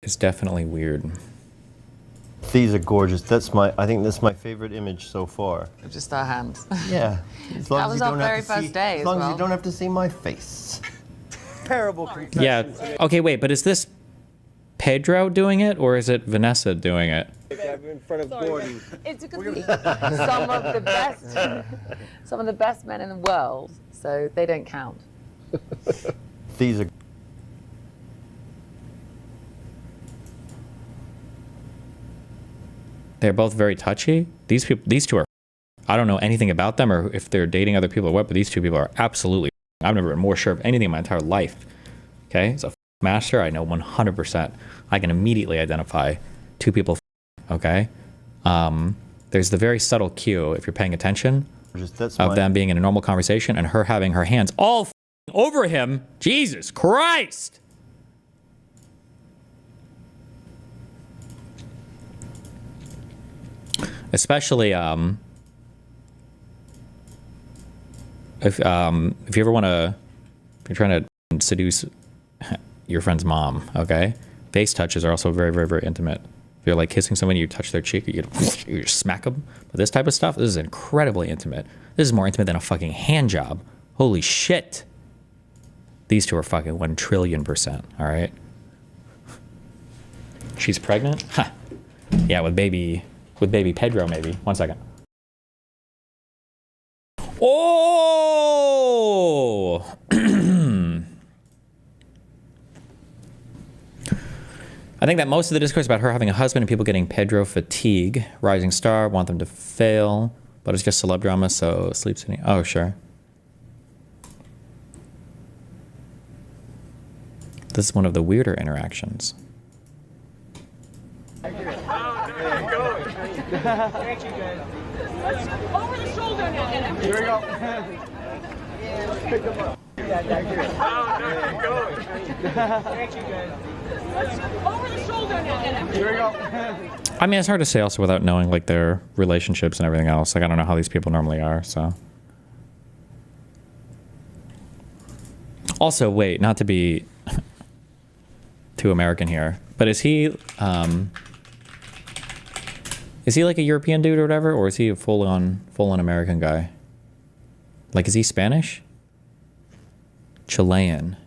is definitely weird. These are gorgeous. I think that's my favorite image so far. Just our hands. Yeah. As long That as was you our don't very have to see, first day as long as as well. you don't have to see my face. Terrible confession. Yeah. Okay, wait, but is this Pedro doing it or is it Vanessa doing it? In front of Gordon. It's because some of the best men in the world, so they don't count. These are. They're both very touchy. These two are. I don't know anything about them or if they're dating other people or what, but these two people are absolutely. I've never been more sure of anything in my entire life. Okay, as a master, I know 100%. I can immediately identify two people. Okay, there's the very subtle cue if you're paying attention of them being in a normal conversation and her having her hands all over him. Jesus Christ! Especially if you ever want to, if you're trying to seduce your friend's mom, okay? Face touches are also very, very, very intimate. If you're like kissing someone, you touch their cheek, you just smack them. But this type of stuff, this is incredibly intimate. This is more intimate than a fucking hand job. Holy shit. These two are fucking 1 trillion%, all right? She's pregnant? Huh. Yeah, with baby Pedro, maybe. 1 second. Oh! I think that most of the discourse about her having a husband and people getting Pedro fatigue, rising star, want them to fail, but it's just celeb drama, so sleep sitting. Oh, sure. This is one of the weirder interactions. Thank you, guys. Over the shoulder now. Here we go. Pick them up. Thank you, guys. Over the shoulder now. Here we go. I mean, it's hard to say also without knowing like their relationships and everything else. Like, I don't know how these people normally are, so. Also, wait, not to be too American here, but is he like a European dude or whatever, or is he a full-on American guy? Like, is he Spanish? Chilean.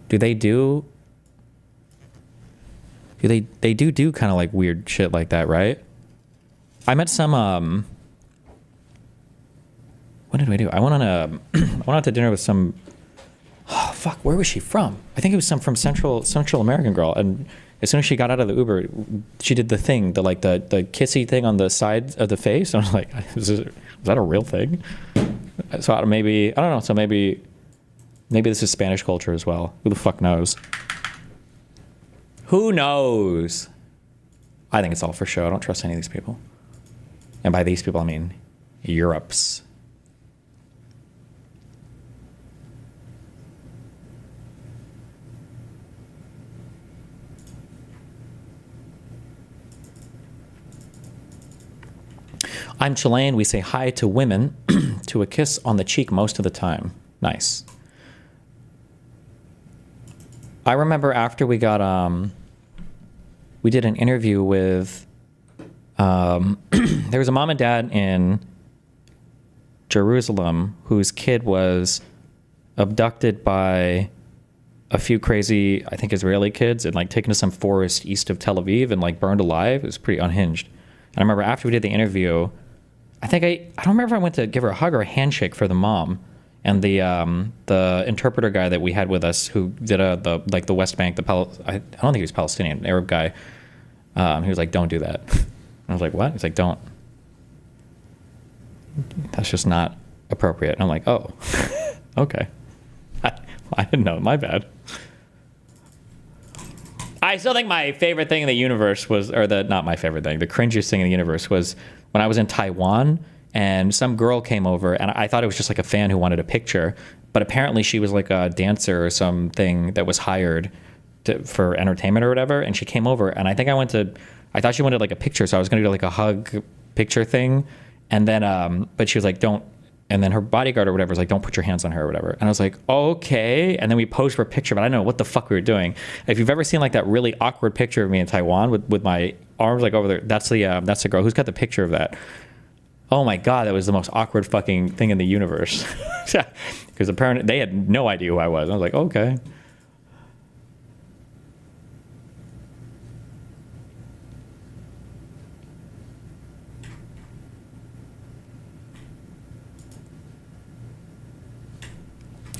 Do they do kind of like weird shit like that, right? I met some what did we do? I went out to dinner with some, oh fuck, where was she from? I think it was some from Central American girl, and as soon as she got out of the Uber, she did the thing, the kissy thing on the side of the face. I was like, is that a real thing? So maybe, I don't know, so maybe this is Spanish culture as well. Who the fuck knows? Who knows? I think it's all for show. I don't trust any of these people. And by these people, I mean Europe's. I'm Chilean. We say hi to women to a kiss on the cheek most of the time. Nice. I remember after we got, we did an interview with, there was a mom and dad in Jerusalem whose kid was abducted by a few crazy, I think, Israeli kids and like taken to some forest east of Tel Aviv and like burned alive. It was pretty unhinged. And I remember after we did the interview, I don't remember if I went to give her a hug or a handshake for the mom, and the interpreter guy that we had with us who did the West Bank, I don't think he was Palestinian, Arab guy. He was like, "Don't do that." And I was like, "What?" He's like, "Don't. That's just not appropriate." And I'm like, "Oh, okay. I didn't know. My bad." I still think my favorite thing in the universe was, not my favorite thing, the cringiest thing in the universe was when I was in Taiwan and some girl came over and I thought it was just like a fan who wanted a picture, but apparently she was like a dancer or something that was hired for entertainment or whatever. And she came over and I thought she wanted like a picture. So I was going to do like a hug picture thing. And then, but she was like, don't And then her bodyguard or whatever was like, don't put your hands on her or whatever. And I was like, okay. And then we posed for a picture, but I don't know what the fuck we were doing. If you've ever seen like that really awkward picture of me in Taiwan with my arms like over there, that's the girl who's got the picture of that. Oh my God, that was the most awkward fucking thing in the universe. Because apparently they had no idea who I was. I was like, okay.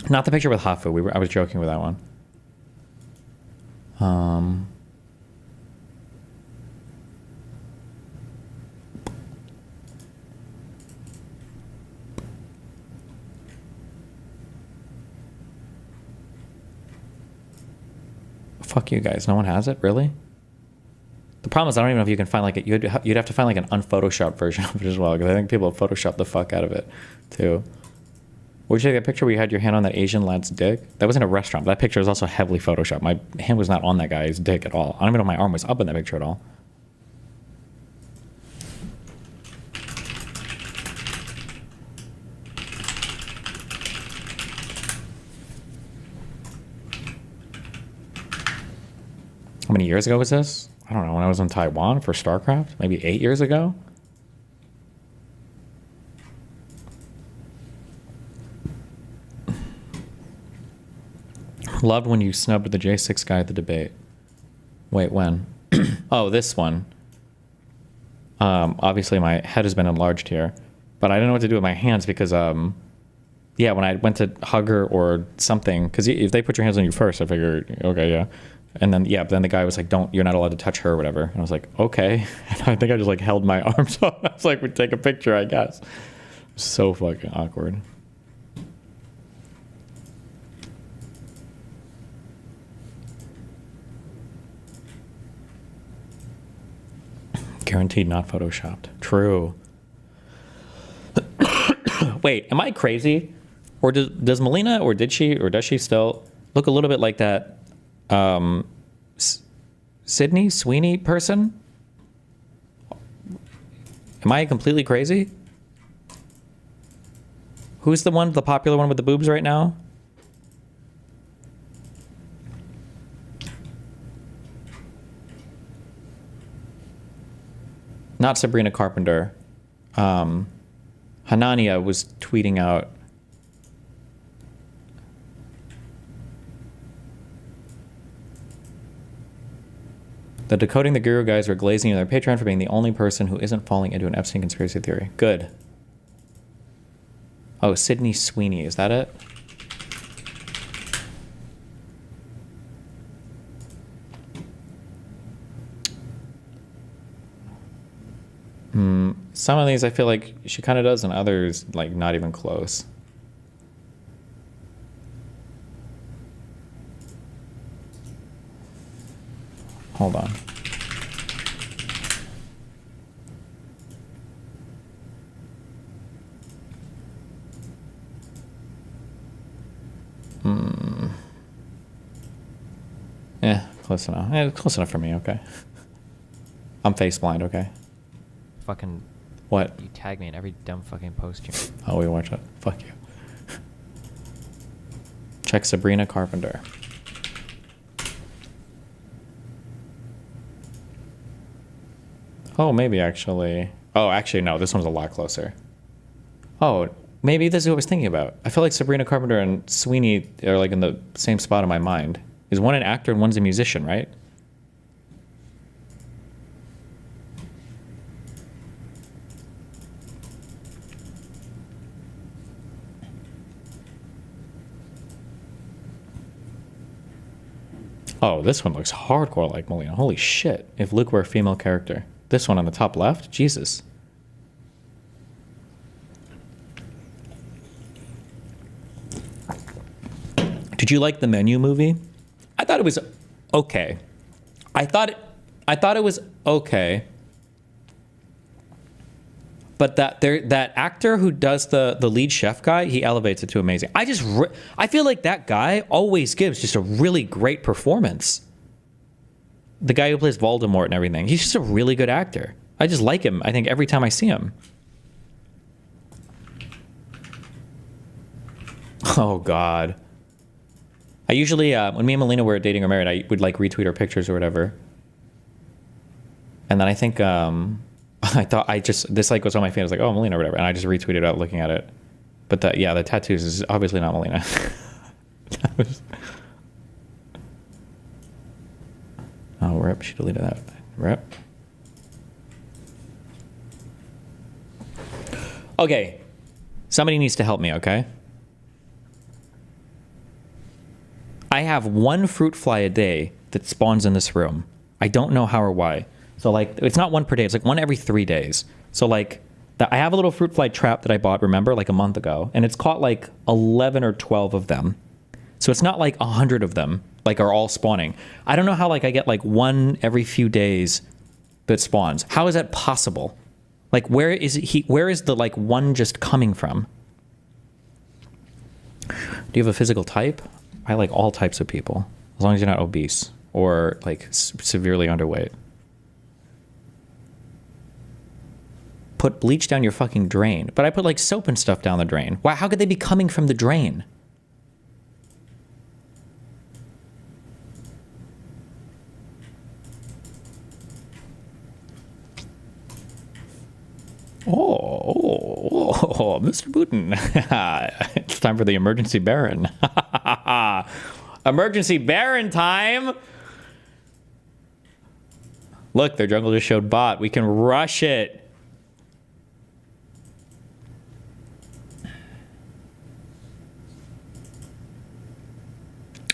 Not the picture with Hafu. I was joking with that one. Fuck you guys. No one has it? Really? The problem is I don't even know if you can find like it. You'd have to find like an unphotoshopped version of it as well, because I think people have photoshopped the fuck out of it too. Would you take that picture where you had your hand on that Asian lad's dick? That was in a restaurant. That picture was also heavily photoshopped. My hand was not on that guy's dick at all. I don't even know if my arm was up in that picture at all. How many years ago was this? I don't know. When I was in Taiwan for StarCraft? Maybe 8 years ago? Loved when you snubbed the J6 guy at the debate. Wait, when? Oh, this one. Obviously my head has been enlarged here, but I didn't know what to do with my hands because, yeah, when I went to hug her or something, because if they put your hands on you first, I figured, okay, yeah. And then, yeah, but then the guy was like, you're not allowed to touch her or whatever. And I was like, okay. And I think I just like held my arms up. I was like, we'd take a picture, I guess. So fucking awkward. Guaranteed not photoshopped. True. Wait, am I crazy? Or does Melina, or does she still look a little bit like that Sydney Sweeney person? Am I completely crazy? Who's the popular one with the boobs right now? Not Sabrina Carpenter. Hanania was tweeting out. The Decoding the Guru guys were glazing their Patreon for being the only person who isn't falling into an Epstein conspiracy theory. Good. Oh, Sydney Sweeney, is that it? Some of these I feel like she kind of does, and others like not even close. Hold on. Yeah, close enough. Yeah, close enough for me, okay. I'm face blind, okay. Fucking. What? You tag me in every dumb fucking post you. Oh, we watch it. Fuck you. Check Sabrina Carpenter. Oh, maybe actually. Oh, actually, no. This one's a lot closer. Oh, maybe this is what I was thinking about. I feel like Sabrina Carpenter and Sweeney are like in the same spot in my mind. Is one an actor and one's a musician, right? Oh, this one looks hardcore like Melina. Holy shit. If Luke were a female character. This one on the top left? Jesus. Did you like the Menu movie? I thought it was okay. I thought it was okay. But that actor who does the lead chef guy, he elevates it to amazing. I feel like that guy always gives just a really great performance. The guy who plays Voldemort and everything, he's just a really good actor. I just like him, I think, every time I see him. Oh God. I usually, when me and Melina were dating or married, I would like retweet her pictures or whatever. And then I think, this like was on my feed. I was like, oh, Melina or whatever. And I just retweeted out looking at it. But the tattoos is obviously not Melina. Oh, rip. She deleted that. Rip. Okay. Somebody needs to help me, okay? I have one fruit fly a day that spawns in this room. I don't know how or why. So, like, it's not one per day. It's like one every 3 days. So, like, I have a little fruit fly trap that I bought, remember, like a month ago. And it's caught, like, 11 or 12 of them. So it's not like 100 of them, like, are all spawning. I don't know how, like, I get, like, one every few days that spawns. How is that possible? Like, where is the, like, one just coming from? Do you have a physical type? I like all types of people, as long as you're not obese or, like, severely underweight. Put bleach down your fucking drain. But I put, like, soap and stuff down the drain. Why? How could they be coming from the drain? Oh, Mr. Putin. It's time for the emergency Baron. Emergency Baron time. Look, their jungle just showed bot. We can rush it.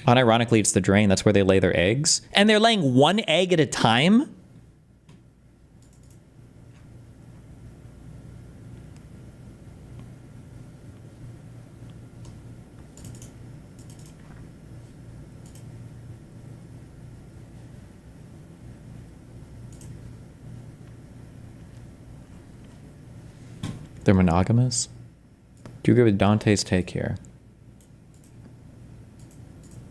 Unironically, it's the drain. That's where they lay their eggs. And they're laying one egg at a time? They're monogamous? Do you agree with Dante's take here?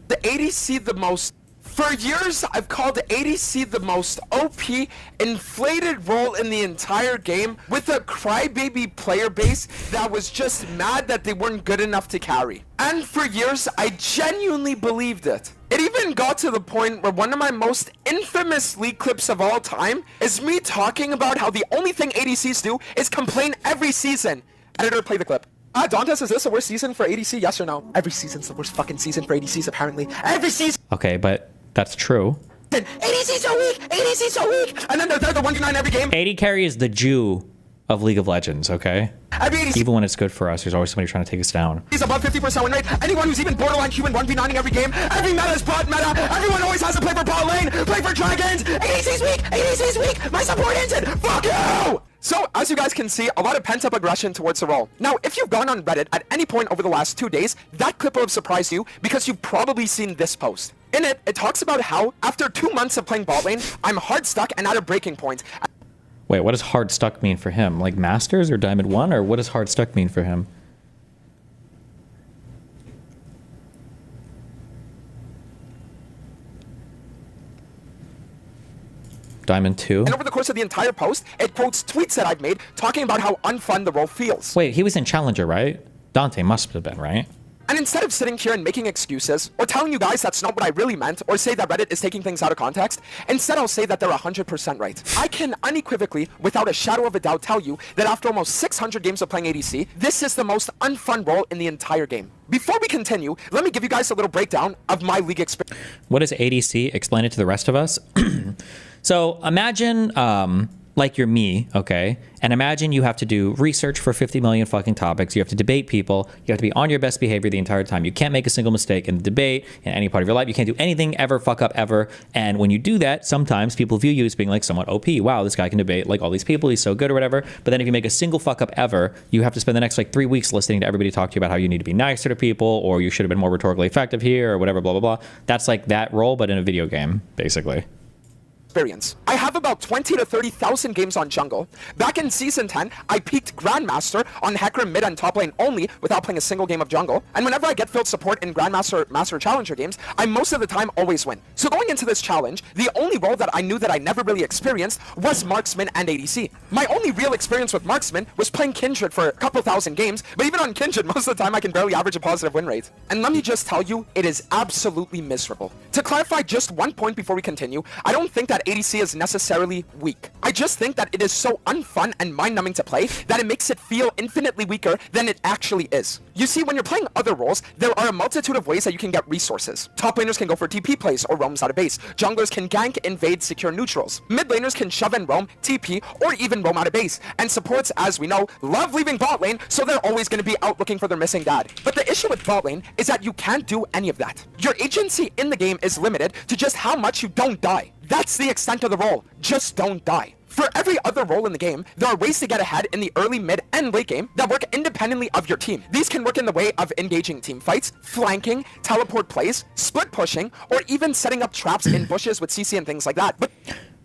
The ADC the most... For years, I've called ADC the most OP, inflated role in the entire game with a crybaby player base that was just mad that they weren't good enough to carry. And for years, I genuinely believed it. It even got to the point where one of my most infamous leak clips of all time is me talking about how the only thing ADCs do is complain every season. Editor, play the clip. Dantes, is this the worst season for ADC? Yes or no? Every season's the worst fucking season for ADCs, apparently. Every season! Okay, but that's true. ADC's so weak! ADC's so weak! And then they're the 1v9 every game. AD carry is the Jew of League of Legends, okay? Even when it's good for us, there's always somebody trying to take us down. He's above 50% win rate. Anyone who's even borderline human 1v9ing every game. Every meta is bot meta. Everyone always has to play for bot lane. Play for dragons. ADC's weak. ADC's weak. My support ended. Fuck you! So, as you guys can see, a lot of pent-up aggression towards the role. Now, if you've gone on Reddit at any point over the last 2 days, that clip will have surprised you because you've probably seen this post. In it, it talks about how, after 2 months of playing bot lane, I'm hard stuck and at a breaking point. Wait, what does hard stuck mean for him? Like Masters or Diamond 1? Or what does hard stuck mean for him? Diamond 2? And over the course of the entire post, it quotes tweets that I've made talking about how unfun the role feels. Wait, he was in Challenger, right? Dante must have been, right? And instead of sitting here and making excuses, or telling you guys that's not what I really meant, or say that Reddit is taking things out of context, instead I'll say that they're 100% right. I can unequivocally, without a shadow of a doubt, tell you that after almost 600 games of playing ADC, this is the most unfun role in the entire game. Before we continue, let me give you guys a little breakdown of my league experience. What is ADC? Explain it to the rest of us. So imagine, like you're me, okay? And imagine you have to do research for 50 million fucking topics. You have to debate people. You have to be on your best behavior the entire time. You can't make a single mistake in the debate, in any part of your life. You can't do anything ever, fuck up ever. And when you do that, sometimes people view you as being like somewhat OP. Wow, this guy can debate like all these people. He's so good or whatever. But then if you make a single fuck up ever, you have to spend the next like 3 weeks listening to everybody talk to you about how you need to be nicer to people, or you should have been more rhetorically effective here, or whatever, blah, blah, blah. That's like that role, but in a video game, basically. experience. I have about 20 to 30,000 games on jungle. Back in season 10, I peaked Grandmaster on Hecarim mid and top lane only without playing a single game of jungle. And whenever I get filled support in Grandmaster, Master Challenger games, I most of the time always win. So going into this challenge, the only role that I knew that I never really experienced was Marksman and ADC. My only real experience with Marksman was playing Kindred for a couple thousand games, but even on Kindred, most of the time I can barely average a positive win rate. And let me just tell you, it is absolutely miserable. To clarify just one point before we continue, I don't think that ADC is necessarily weak. I just think that it is so unfun and mind-numbing to play that it makes it feel infinitely weaker than it actually is. You see, when you're playing other roles, there are a multitude of ways that you can get resources. Top laners can go for TP plays or roams out of base. Junglers can gank, invade, secure neutrals. Mid laners can shove and roam, TP, or even roam out of base. And supports, as we know, love leaving bot lane, so they're always going to be out looking for their missing dad. But the issue with bot lane is that you can't do any of that. Your agency in the game is limited to just how much you don't die. That's the extent of the role. Just don't die. For every other role in the game, there are ways to get ahead in the early, mid, and late game that work independently of your team. These can work in the way of engaging team fights, flanking, teleport plays, split pushing, or even setting up traps in bushes with CC and things like that. But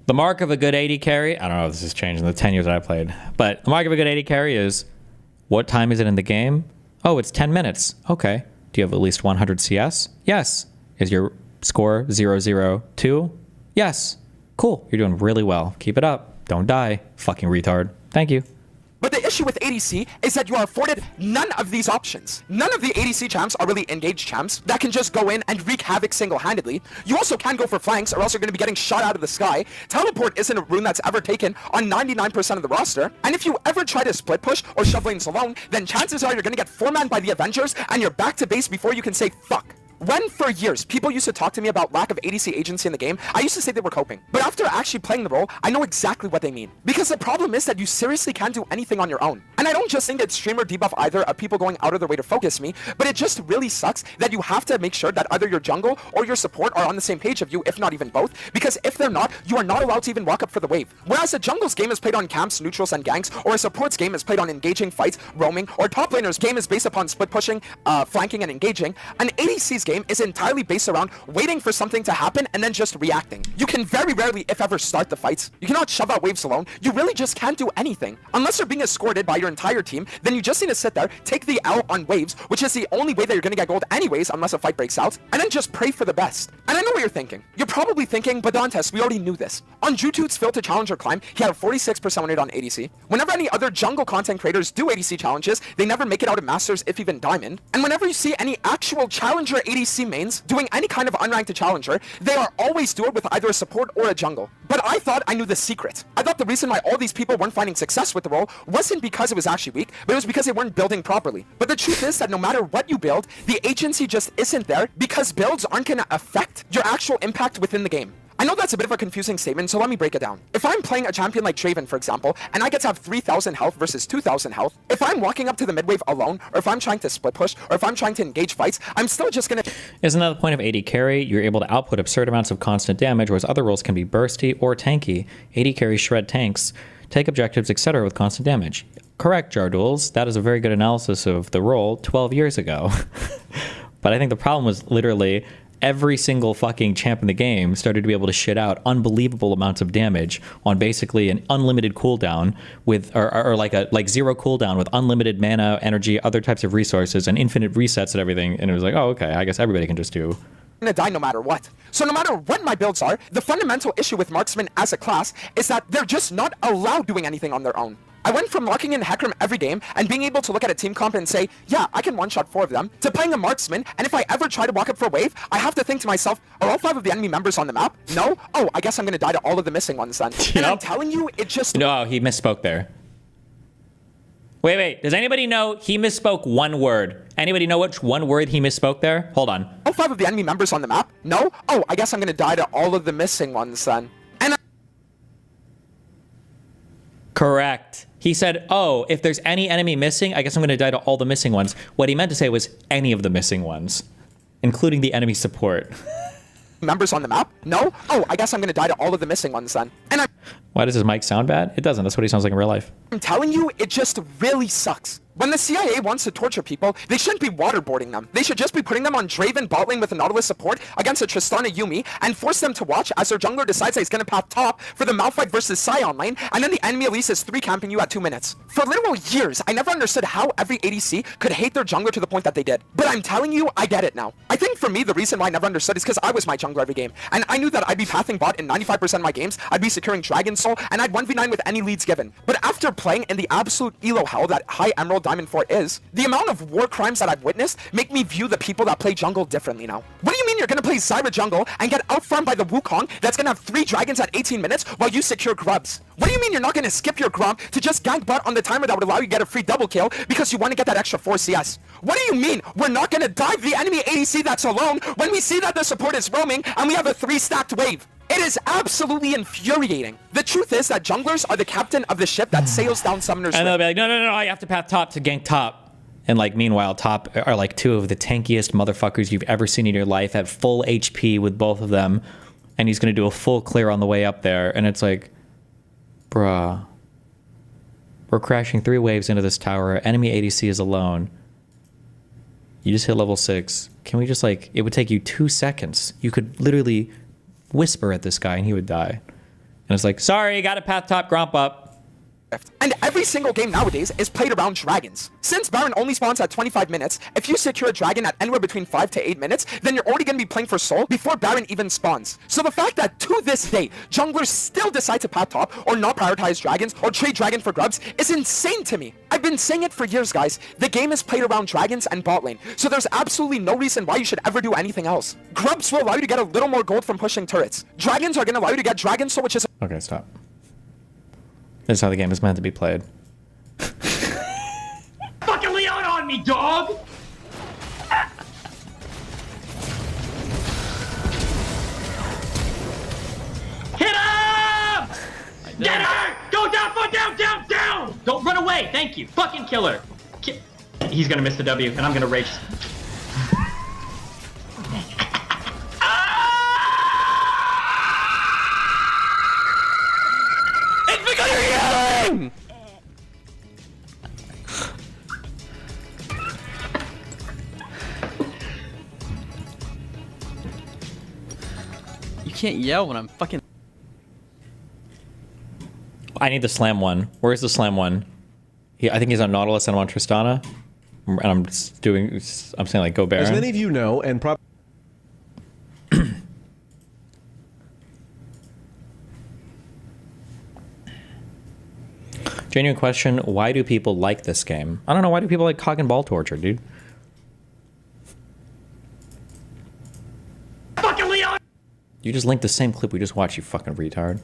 The mark of a good AD carry, I don't know if this has changed in the 10 years that I played, but the mark of a good AD carry is, what time is it in the game? Oh, it's 10 minutes. Okay. Do you have at least 100 CS? Yes. Is your score 002? Yes. Cool. You're doing really well. Keep it up. Don't die. Fucking retard. Thank you. But the issue with ADC is that you are afforded none of these options. None of the ADC champs are really engaged champs that can just go in and wreak havoc single-handedly. You also can go for flanks, or else you're going to be getting shot out of the sky. Teleport isn't a rune that's ever taken on 99% of the roster. And if you ever try to split push or shove lanes alone, then chances are you're going to get 4-man by the Avengers, and you're back to base before you can say fuck. When for years people used to talk to me about lack of ADC agency in the game, I used to say they were coping. But after actually playing the role, I know exactly what they mean. Because the problem is that you seriously can't do anything on your own. And I don't just think it's streamer debuff either of people going out of their way to focus me, but it just really sucks that you have to make sure that either your jungle or your support are on the same page of you, if not even both. Because if they're not, you are not allowed to even walk up for the wave. Whereas a jungle's game is played on camps, neutrals, and ganks, or a support's game is played on engaging fights, roaming, or top laner's game is based upon split pushing, flanking, and engaging, an ADC's game is entirely based around waiting for something to happen and then just reacting. You can very rarely, if ever, start the fights. You cannot shove out waves alone. You really just can't do anything. Unless you're being escorted by your entire team, then you just need to sit there, take the L on waves, which is the only way that you're gonna get gold anyways, unless a fight breaks out, and then just pray for the best. And I know what you're thinking. You're probably thinking, but Dantes, we already knew this. On Jutu's Filter Challenger climb, he had a 46% win rate on ADC. Whenever any other jungle content creators do ADC challenges, they never make it out of Masters, if even Diamond. And whenever you see any actual Challenger ADC mains doing any kind of unranked challenger, they are always do it with either a support or a jungle. But I thought I knew the secret. I thought the reason why all these people weren't finding success with the role wasn't because it was actually weak, but it was because they weren't building properly. But the truth is that no matter what you build, the agency just isn't there because builds aren't going to affect your actual impact within the game. I know that's a bit of a confusing statement, so let me break it down. If I'm playing a champion like Draven, for example, and I get to have 3,000 health versus 2,000 health, if I'm walking up to the mid-wave alone, or if I'm trying to split push, or if I'm trying to engage fights, I'm still just gonna... Isn't that the point of AD carry? You're able to output absurd amounts of constant damage, whereas other roles can be bursty or tanky. AD carry shred tanks, take objectives, etc. with constant damage. Correct, Jardules. That is a very good analysis of the role 12 years ago. But I think the problem was literally... every single fucking champ in the game started to be able to shit out unbelievable amounts of damage on basically an unlimited cooldown with, or like zero cooldown with unlimited mana, energy, other types of resources, and infinite resets and everything. And it was like, oh, okay, I guess everybody can just do. Gonna die no matter what. So no matter what my builds are, the fundamental issue with marksmen as a class is that they're just not allowed doing anything on their own. I went from locking in Hecarim every game and being able to look at a team comp and say, yeah, I can one-shot 4 of them, to playing a marksman, and if I ever try to walk up for a wave, I have to think to myself, are all 5 of the enemy members on the map? No? Oh, I guess I'm gonna die to all of the missing ones then. Yep. And I'm telling you, it just... No, he misspoke there. Wait, does anybody know he misspoke one word? Anybody know which one word he misspoke there? Hold on. All 5 of the enemy members on the map? No? Oh, I guess I'm gonna die to all of the missing ones then. And Correct. He said, oh, if there's any enemy missing, I guess I'm going to die to all the missing ones. What he meant to say was any of the missing ones, including the enemy support. members on the map? No? Oh, I guess I'm gonna die to all of the missing ones then. And Why does his mic sound bad? It doesn't. That's what he sounds like in real life. I'm telling you, it just really sucks. When the CIA wants to torture people, they shouldn't be waterboarding them. They should just be putting them on Draven bot lane with a Nautilus support against a Tristana Yuumi and force them to watch as their jungler decides that he's gonna path top for the Malphite versus Sion lane, and then the enemy Elise is 3 camping you at 2 minutes. For literal years, I never understood how every ADC could hate their jungler to the point that they did. But I'm telling you, I get it now. I think for me, the reason why I never understood is because I was my jungler every game, and I knew that I'd be pathing bot in 95% of my games, I'd be securing Dragon Soul, and I'd 1v9 with any leads given. But after playing in the absolute elo hell that High Emerald Diamond Fort is, the amount of war crimes that I've witnessed make me view the people that play jungle differently now. What do you mean you're gonna play Zyra jungle and get outfarmed by the Wukong that's gonna have 3 dragons at 18 minutes while you secure grubs? What do you mean you're not gonna skip your grub to just gank butt on the timer that would allow you to get a free double kill because you want to get that extra 4 CS? What do you mean we're not gonna dive the enemy ADC that's alone when we see that the support is roaming and we have a 3 stacked wave? It is absolutely infuriating. The truth is that junglers are the captain of the ship that sails down Summoner's And Rift. they'll be like, no, I have to path top to gank top. And like, meanwhile, top are like 2 of the tankiest motherfuckers you've ever seen in your life at full HP with both of them. And he's going to do a full clear on the way up there. And it's like, bruh, we're crashing 3 waves into this tower. Enemy ADC is alone. You just hit level 6. Can we just like, it would take you 2 seconds. You could literally whisper at this guy and he would die. And it's like, sorry, got a path top, gromp up. And every single game nowadays is played around dragons. Since Baron only spawns at 25 minutes, if you secure a dragon at anywhere between 5 to 8 minutes, then you're already going to be playing for soul before Baron even spawns. So the fact that to this day, junglers still decide to path top or not prioritize dragons or trade dragon for grubs is insane to me. I've been saying it for years, guys. The game is played around dragons and bot lane, so there's absolutely no reason why you should ever do anything else. Grubs will allow you to get a little more gold from pushing turrets. Dragons are going to allow you to get dragon soul, which is Okay, stop. This is how the game is meant to be played. Fucking Leon on me, dog! Hit him! Get her! Go down, foot down, down, down! Don't run away, thank you. Fucking kill her. He's gonna miss the W, and I'm gonna rage. You can't yell when I'm fucking. I need the slam one. Where's the slam one? I think he's on Nautilus and I'm on Tristana. And I'm just doing, I'm saying like go Baron. As many of you know, and probably. Genuine question, why do people like this game? I don't know, why do people like cock and ball torture, dude? Fucking Leon! You just linked the same clip we just watched, you fucking retard.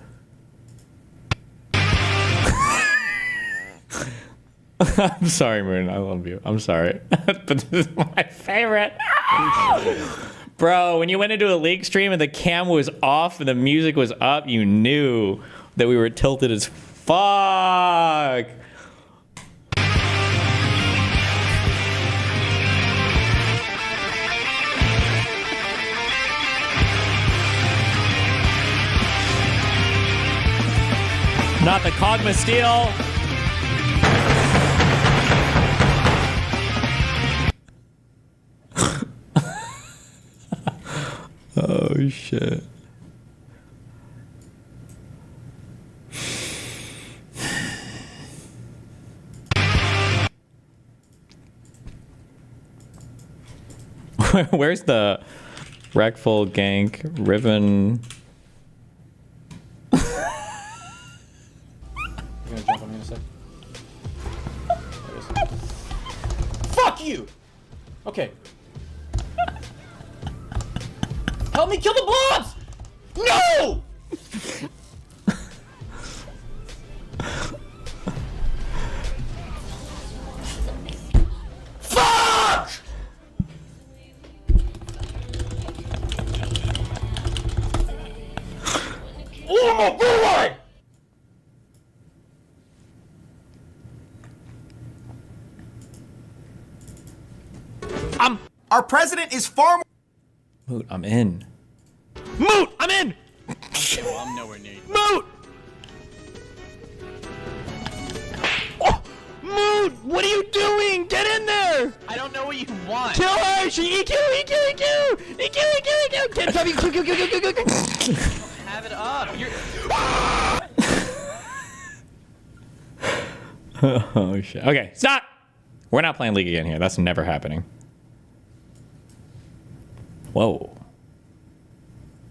I'm sorry, Moon. I love you. I'm sorry. But this is my favorite. Bro, when you went into a league stream and the cam was off and the music was up, you knew that we were tilted as fuck. Not the Kog'Maw Steel. Oh shit. Where's the Wreckful gank Riven? You gonna jump on me in a sec? Fuck you! Okay. Help me kill the blobs! No! Fuck! Oh my boy! Our president is far more. Moot, I'm in. Moot! I'm in! Okay, well, I'm nowhere near you. Moot! Oh! Moot! What are you doing? Get in there! I don't know what you want. Kill her! She EQ! Get W! Kill! Have it up. You're... Oh shit. Okay, stop! We're not playing League again here. That's never happening. Whoa.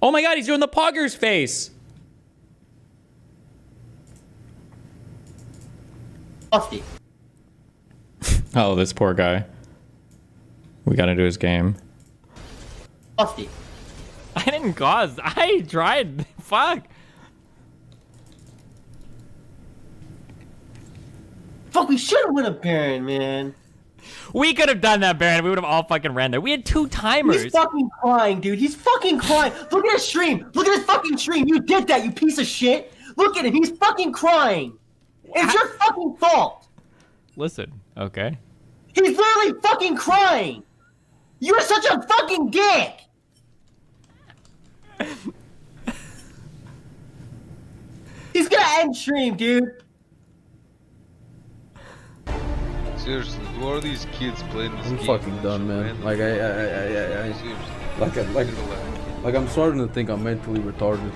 Oh my god, he's doing the Poggers face! Busty. Oh, this poor guy. We gotta do his game. Busty. I didn't cause. I tried. Fuck. Fuck, we should have won a Baron, man. We could have done that, Baron. We would have all fucking ran there. We had 2 timers. He's fucking crying, dude. He's fucking crying. Look at his stream. Look at his fucking stream. You did that, you piece of shit. Look at him. He's fucking crying. It's your fucking fault. Listen, okay. He's literally fucking crying. You're such a fucking dick. He's gonna end stream, dude. Seriously, who are these kids playing this game? I'm fucking done, man. Like like I'm starting to think I'm mentally retarded.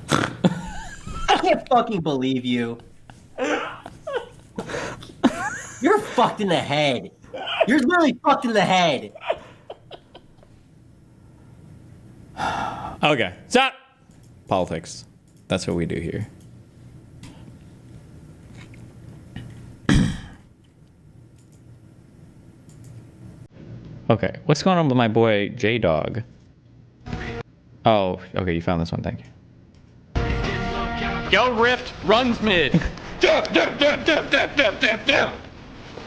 I can't fucking believe you. You're fucked in the head. You're literally fucked in the head. Okay, stop! Politics. That's what we do here. Okay, what's going on with my boy J-Dog? Oh, okay, you found this one, thank you. Go Rift runs mid.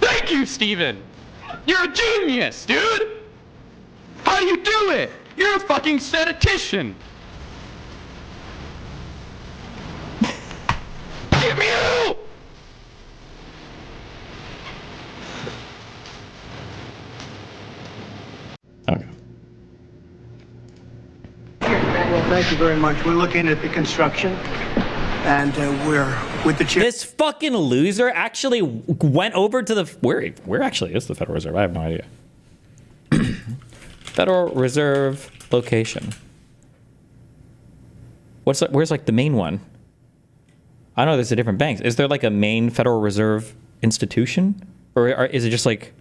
Thank you, Steven. You're a genius, dude. How do you do it? You're a fucking statistician. Get me out! Okay. Well, thank you very much. We're looking at the construction, and we're with the chair. This fucking loser actually went over to the... Where actually is the Federal Reserve? I have no idea. Federal Reserve location. Where's like the main one? I know there's a different banks. Is there like a main Federal Reserve institution? Or is it just like...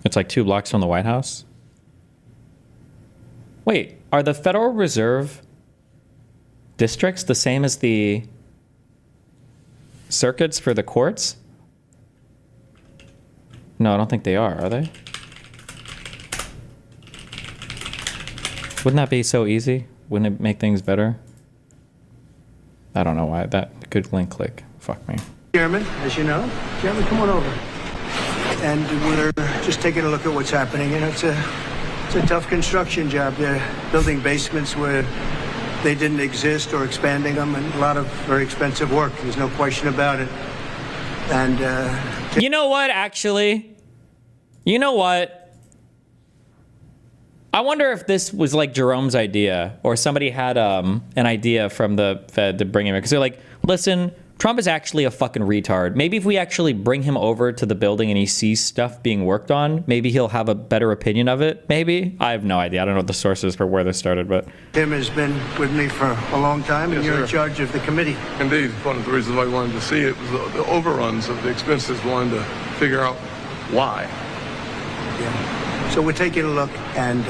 It's like 2 blocks from the White House? Wait, are the Federal Reserve districts the same as the circuits for the courts? No, I don't think they are they? Wouldn't that be so easy? Wouldn't it make things better? I don't know why. That good link click. Fuck me. Chairman, as you know. Chairman, come on over. And we're just taking a look at what's happening. You know, it's a tough construction job. They're building basements where they didn't exist or expanding them, and a lot of very expensive work. There's no question about it. And you know what, actually? You know what? I wonder if this was like Jerome's idea, or somebody had an idea from the Fed to bring him in. Because they're like, listen, Trump is actually a fucking retard. Maybe if we actually bring him over to the building and he sees stuff being worked on, maybe he'll have a better opinion of it, maybe? I have no idea. I don't know what the source is for where this started, but... Tim has been with me for a long time, and you're in charge of the committee. Indeed. One of the reasons I wanted to see it was the overruns of the expenses, wanted to figure out why. Yeah. So we're taking a look, and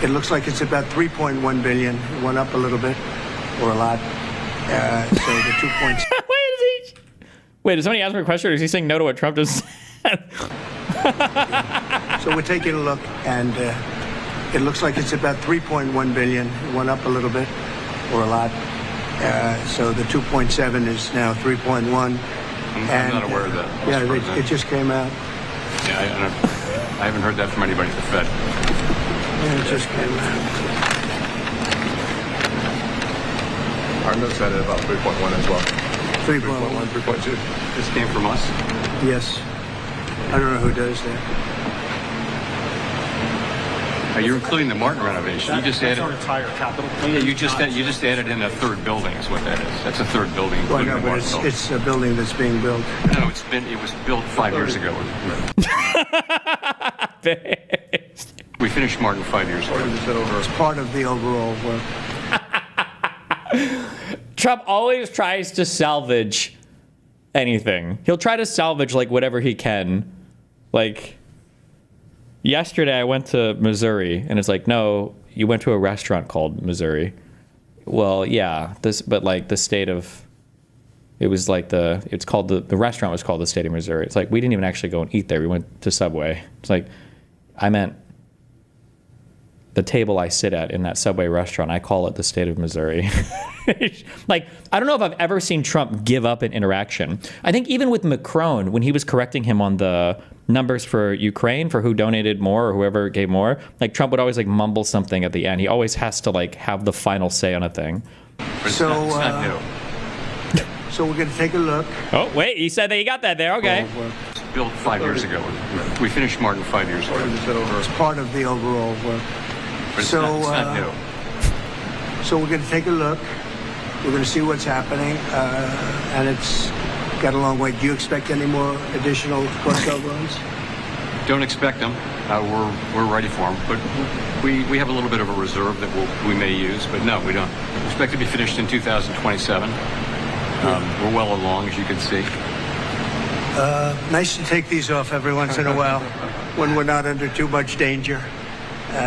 it looks like it's about 3.1 billion. It went up a little bit, or a lot. So the 2 points. Wait, did somebody ask me a question, or is he saying no to what Trump just said? So we're taking a look, and it looks like it's about 3.1 billion. It went up a little bit, or a lot. So the 2.7 is now 3.1. I'm not aware of that. Yeah, it just came out. Yeah, I don't know. I haven't heard that from anybody at the Fed. Yeah, it just came out. Our notes had it about 3.1 as well. 3.1. 3.2. This came from us? Yes. I don't know who does that. You're including the Martin renovation. You just added our entire capital. Yeah, you just added in a third building. Is what that is. That's a third building. Well, including no, the but Martin building. it's a building that's being built. No, it was built 5 years ago. We finished Martin 5 years ago. It's part of the overall work. Trump always tries to salvage anything. He'll try to salvage like whatever he can. Like yesterday I went to Missouri and it's like, no, you went to a restaurant called Missouri. Well, yeah, but like the state of, the restaurant was called the state of Missouri. It's like, we didn't even actually go and eat there. We went to Subway. It's like, I meant the table I sit at in that Subway restaurant, I call it the state of Missouri. Like, I don't know if I've ever seen Trump give up an interaction. I think even with Macron, when he was correcting him on the numbers for Ukraine, for who donated more or whoever gave more, like Trump would always like mumble something at the end. He always has to like have the final say on a thing. So, so we're going to take a look. Oh, wait, he said that he got that there. Okay. Built 5 years ago. We finished Martin 5 years ago. It's part of the overall work. But it's not new. So we're going to take a look. We're going to see what's happening, and it's got a long way. Do you expect any more additional cost overruns? Don't expect them. We're ready for them, but we have a little bit of a reserve that we may use, but no, we don't. Expect to be finished in 2027. We're well along, as you can see. Nice to take these off every once in a while when we're not under too much danger.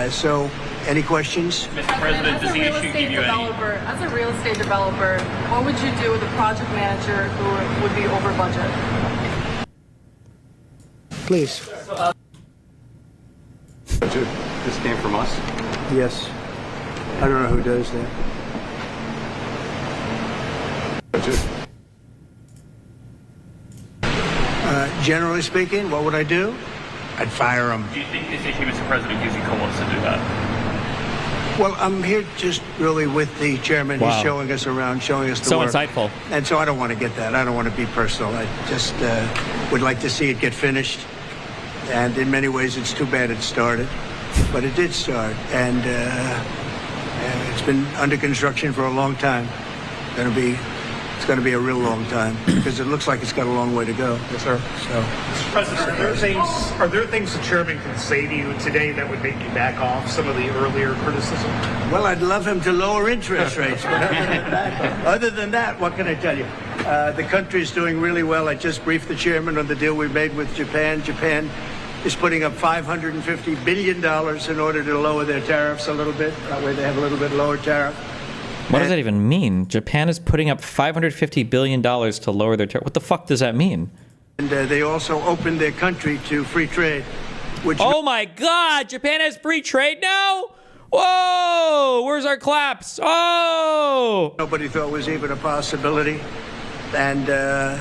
So, any questions? Mr. President, does the issue give you any? As a real estate developer, what would you do with a project manager who would be over budget? Please. This came from us? Yes. I don't know who does that. Generally speaking, what would I do? I'd fire him. Do you think this issue, Mr. President, gives you cause to do that? Well, I'm here just really with the chairman. Wow. He's showing us around, showing us the So work. insightful. And so I don't want to get that. I don't want to be personal. I just would like to see it get finished. And in many ways, it's too bad it started. But it did start. And it's been under construction for a long time. It's going to be a real long time because it looks like it's got a long way to go. Yes, sir. So, Mr. President, are there things the chairman can say to you today that would make you back off some of the earlier criticism? well, I'd love him to lower interest rates. But other than that, what can I tell you? The country's doing really well. I just briefed the chairman on the deal we made with Japan. Japan is putting up $550 billion in order to lower their tariffs a little bit. That way they have a little bit lower tariff. What does that even mean? Japan is putting up $550 billion to lower their tariff. What the fuck does that mean? And they also opened their country to free trade. Which Oh my God! Japan has free trade now? Whoa! Where's our claps? Oh! nobody thought was even a possibility. And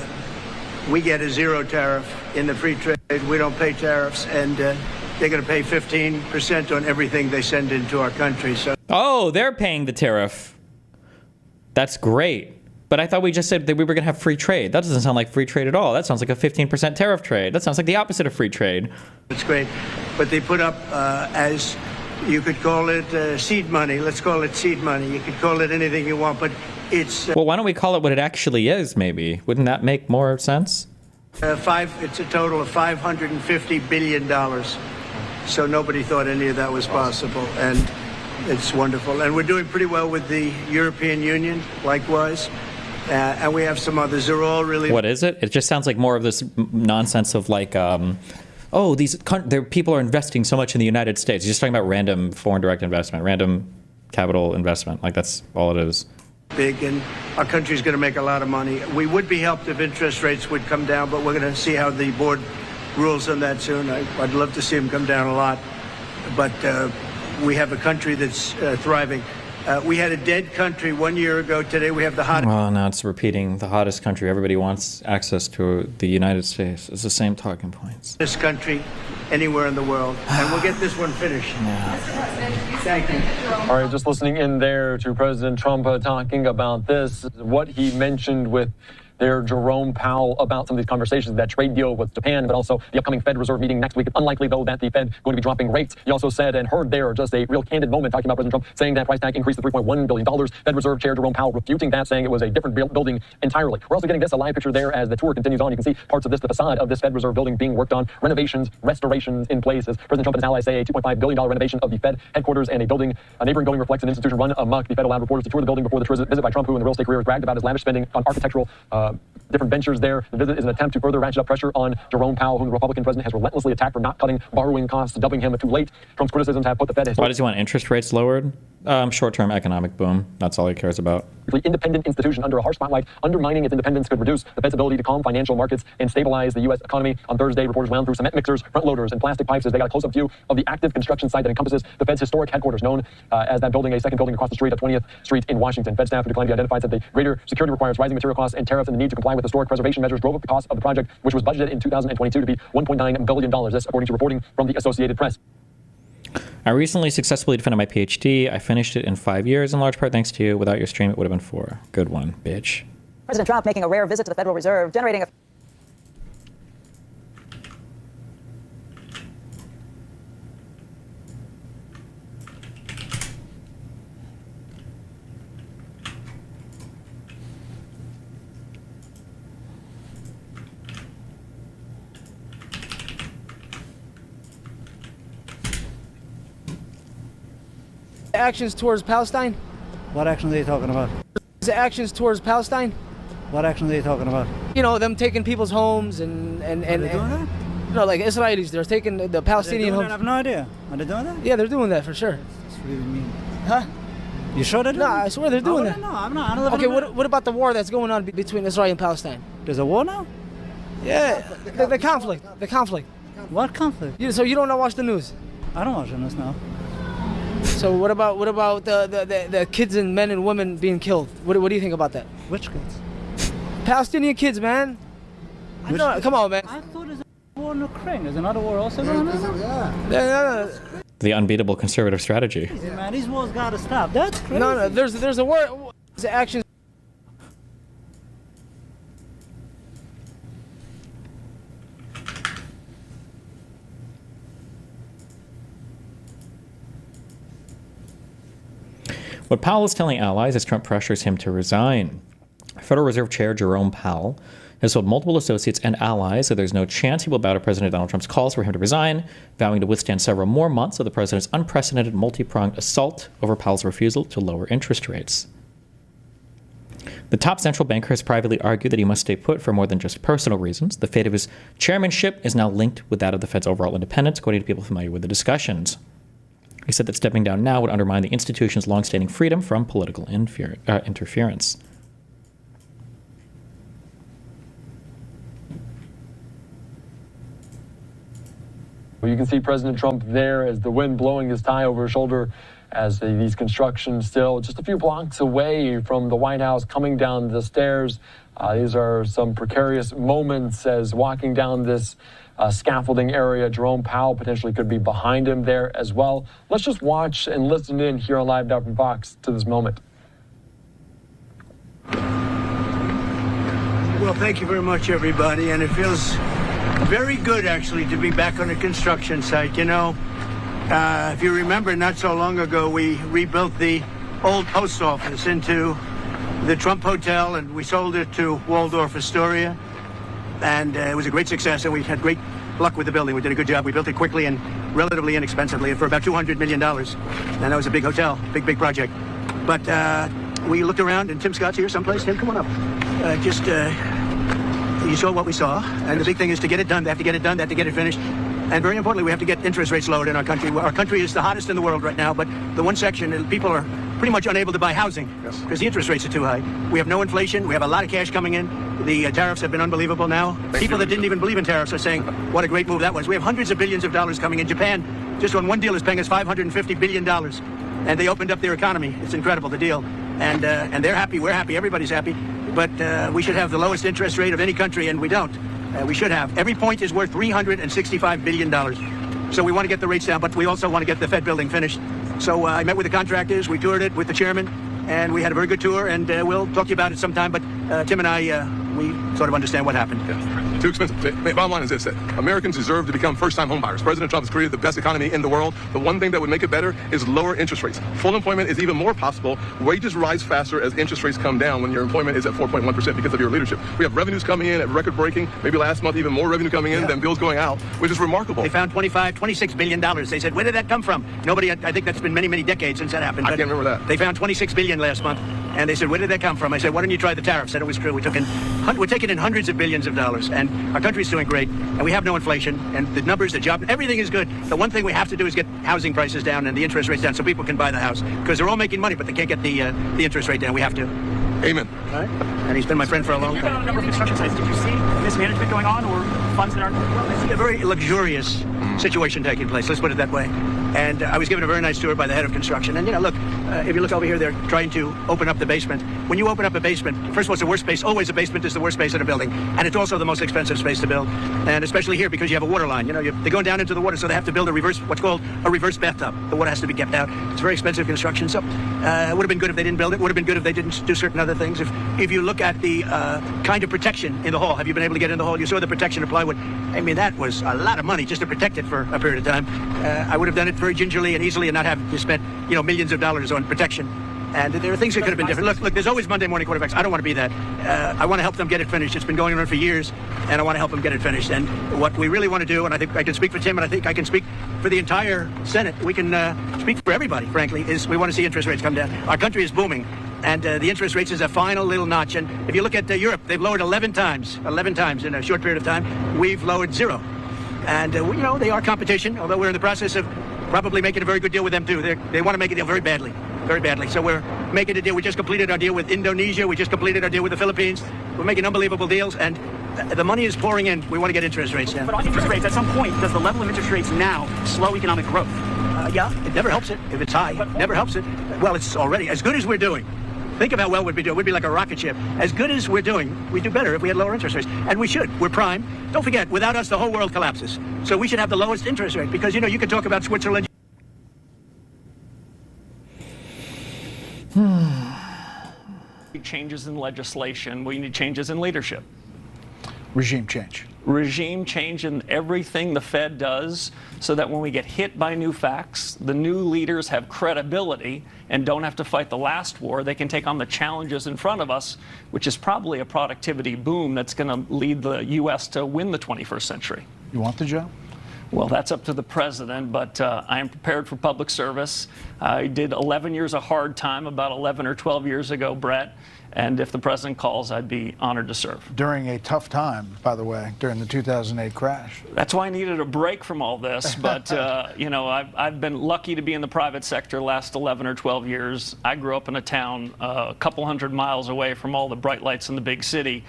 we get a zero tariff in the free trade. We don't pay tariffs, and they're going to pay 15% on everything they send into our country. So. Oh, they're paying the tariff. That's great. But I thought we just said that we were going to have free trade. That doesn't sound like free trade at all. That sounds like a 15% tariff trade. That sounds like the opposite of free trade. It's great. But they put up, as you could call it, seed money. Let's call it seed money. You could call it anything you want, but it's... Well, why don't we call it what it actually is, maybe? Wouldn't that make more sense? It's a total of $550 billion. So nobody thought any of that was possible. And it's wonderful. And we're doing pretty well with the European Union, likewise. And we have some others. They're all really... What is it? It just sounds like more of this nonsense of like, people are investing so much in the United States. You're just talking about random foreign direct investment, random capital investment. Like that's all it is. Big, and our country's going to make a lot of money. We would be helped if interest rates would come down, but we're going to see how the board rules on that soon. I'd love to see them come down a lot. But we have a country that's thriving. We had a dead country 1 year ago. Today we have the hottest. Well, now it's repeating the hottest country. Everybody wants access to the United States. It's the same talking points. This country anywhere in the world. And we'll get this one finished. Thank you. All right, just listening in there to President Trump talking about this, what he mentioned with their Jerome Powell about some of these conversations, that trade deal with Japan, but also the upcoming Fed Reserve meeting next week. It's unlikely, though, that the Fed going to be dropping rates. He also said and heard there just a real candid moment talking about President Trump saying that price tag increased to $3.1 billion. Fed Reserve Chair Jerome Powell refuting that, saying it was a different building entirely. We're also getting this, a live picture there as the tour continues on. You can see parts of this, the facade of this Fed Reserve building being worked on, renovations, restorations in place as President Trump and his allies say a $2.5 billion renovation of the Fed headquarters and a neighboring building reflects an institution run amok. The Fed allowed reporters to tour the building before the visit by Trump, who in the real estate career has bragged about his lavish spending on architectural different ventures there. The visit is an attempt to further ratchet up pressure on Jerome Powell, whom the Republican president has relentlessly attacked for not cutting borrowing costs, dubbing him too late. Trump's criticisms have put the Fed... Why does he want interest rates lowered? Short-term economic boom. That's all he cares about. Independent institution under a harsh spotlight, undermining its independence could reduce the Fed's ability to calm financial markets and stabilize the U.S. economy. On Thursday, reporters wound through cement mixers, front loaders, and plastic pipes as they got a close-up view of the active construction site that encompasses the Fed's historic headquarters, known as that building, a second building across the street at 20th Street in Washington. Fed staff who declined to be identified said the greater security requires rising material costs and tariffs, and the need to comply with historic preservation measures drove up the cost of the project, which was budgeted in 2022 to be $1.9 billion. This, according to reporting from the Associated Press. I recently successfully defended my PhD. I finished it in 5 years, in large part thanks to you. Without your stream, it would have been 4. Good one, bitch. President Trump making a rare visit to the Federal Reserve, generating a... Actions towards Palestine? What actions are you talking about? The actions towards Palestine? What actions are you talking about? You know, them taking people's homes and Are they doing that? No, like Israelis, they're taking the Palestinian homes. I have no idea. Are they doing that? Yeah, they're doing that for sure. That's really mean. Huh? You sure they're doing No, I swear they're doing that. No, I'm not. I don't live Okay, in America. what about the war that's going on between Israel and Palestine? There's a war now? Yeah, the conflict. The conflict. What conflict? So you don't watch the news? I don't watch the news now. So what about the kids and men and women being killed? What do you think about that? Which kids? Palestinian kids, man. Come on, man. I thought there's a war in Ukraine. There's another war also going on? Yeah. The unbeatable conservative strategy. Easy, man. These wars gotta stop. That's crazy. No, there's a war. The actions. What Powell is telling allies as Trump pressures him to resign. Federal Reserve Chair Jerome Powell has told multiple associates and allies that there's no chance he will bow to President Donald Trump's calls for him to resign, vowing to withstand several more months of the president's unprecedented multi-pronged assault over Powell's refusal to lower interest rates. The top central banker has privately argued that he must stay put for more than just personal reasons. The fate of his chairmanship is now linked with that of the Fed's overall independence, according to people familiar with the discussions. He said that stepping down now would undermine the institution's longstanding freedom from political interference. Well, you can see President Trump there as the wind blowing his tie over his shoulder as these constructions still just a few blocks away from the White House coming down the stairs. These are some precarious moments as walking down this scaffolding area. Jerome Powell potentially could be behind him there as well. Let's just watch and listen in here on Live Now from Fox to this moment. Well, thank you very much, everybody. And it feels very good, actually, to be back on a construction site. You know, if you remember, not so long ago, we rebuilt the old post office into the Trump Hotel, and we sold it to Waldorf Astoria. And it was a great success, and we had great luck with the building. We did a good job. We built it quickly and relatively inexpensively for about $200 million. And that was a big hotel, big project. But we looked around, and Tim Scott's here someplace. Tim, come on up. You saw what we saw. And the big thing is to get it done. They have to get it done. They have to get it finished. And very importantly, we have to get interest rates lowered in our country. Our country is the hottest in the world right now, but the one section, people are pretty much unable to buy housing because the interest rates are too high. We have no inflation. We have a lot of cash coming in. The tariffs have been unbelievable now. People that didn't even believe in tariffs are saying, what a great move that was. We have hundreds of billions of dollars coming in. Japan, just on one deal, is paying us $550 billion. and they opened up their economy. It's incredible, the deal. And they're happy, we're happy, everybody's happy. But we should have the lowest interest rate of any country, and we don't. We should have. Every point is worth $365 billion. So we want to get the rates down, but we also want to get the Fed building finished. So I met with the contractors, we toured it with the chairman, and we had a very good tour, and we'll talk to you about it sometime. But Tim and I, we sort of understand what happened. Yeah. Too expensive. Bottom line is this, that Americans deserve to become first-time homebuyers. President Trump has created the best economy in the world. The one thing that would make it better is lower interest rates. Full employment is even more possible. Wages rise faster as interest rates come down when your employment is at 4.1% because of your leadership. We have revenues coming in at record-breaking, maybe last month even more revenue coming in than bills going out, which is remarkable. They found $26 billion. They said, where did that come from? Nobody, I think that's been many, many decades since that happened. I can't remember that. They found $26 billion last month, and they said, where did that come from? I said, why don't you try the tariffs? Said it was true. We're taking in hundreds of billions of dollars, and our country's doing great, and we have no inflation, and the numbers, the job, everything is good. The one thing we have to do is get housing prices down and the interest rates down so people can buy the house, because they're all making money, but they can't get the interest rate down. We have to. Amen. All right. And he's been my friend for a long time. You've been on a number of construction sites. Did you see mismanagement going on or funds that aren't? Well, I see a very luxurious situation taking place. Let's put it that way. And I was given a very nice tour by the head of construction. And, look, if you look over here, they're trying to open up the basement. When you open up a basement, first of all, it's the worst space. Always a basement is the worst space in a building. And it's also the most expensive space to build. And especially here because you have a water line. They're going down into the water, so they have to build what's called a reverse bathtub. The water has to be kept out. It's very expensive construction. So it would have been good if they didn't build it. It would have been good if they didn't do certain other things. If you look at the kind of protection in the hall, have you been able to get in the hall? You saw the protection of plywood. I mean, that was a lot of money just to protect it for a period of time. I would have done it very gingerly and easily and not have to spend, millions of dollars on protection. And there are things that could have been different. Look, there's always Monday morning quarterbacks. I don't want to be that. I want to help them get it finished. It's been going on for years, and I want to help them get it finished. And what we really want to do, and I think I can speak for Tim, and I think I can speak for the entire Senate, we can speak for everybody, frankly, is we want to see interest rates come down. Our country is booming, and the interest rates is a final little notch. And if you look at Europe, they've lowered 11 times in a short period of time. We've lowered 0. And, they are competition, although we're in the process of probably making a very good deal with them, too. They want to make a deal very badly. So we're making a deal. We just completed our deal with Indonesia. We just completed our deal with the Philippines. We're making unbelievable deals, and the money is pouring in. We want to get interest rates down. But on interest rates, at some point, does the level of interest rates now slow economic growth? Yeah, it never helps it. If it's high, never helps it. Well, it's already, as good as we're doing, think of how well we'd be doing. We'd be like a rocket ship. As good as we're doing, we'd do better if we had lower interest rates. And we should. We're prime. Don't forget, without us, the whole world collapses. So we should have the lowest interest rate because, you can talk about Switzerland. Changes in legislation. We need changes in leadership. Regime change. Regime change in everything the Fed does so that when we get hit by new facts, the new leaders have credibility and don't have to fight the last war. They can take on the challenges in front of us, which is probably a productivity boom that's going to lead the U.S. to win the 21st century. You want the job? Well, that's up to the president, but I am prepared for public service. I did 11 years of hard time about 11 or 12 years ago, Brett. And if the president calls, I'd be honored to serve. During a tough time, by the way, during the 2008 crash. That's why I needed a break from all this. But, I've been lucky to be in the private sector the last 11 or 12 years. I grew up in a town a couple hundred miles away from all the bright lights in the big city.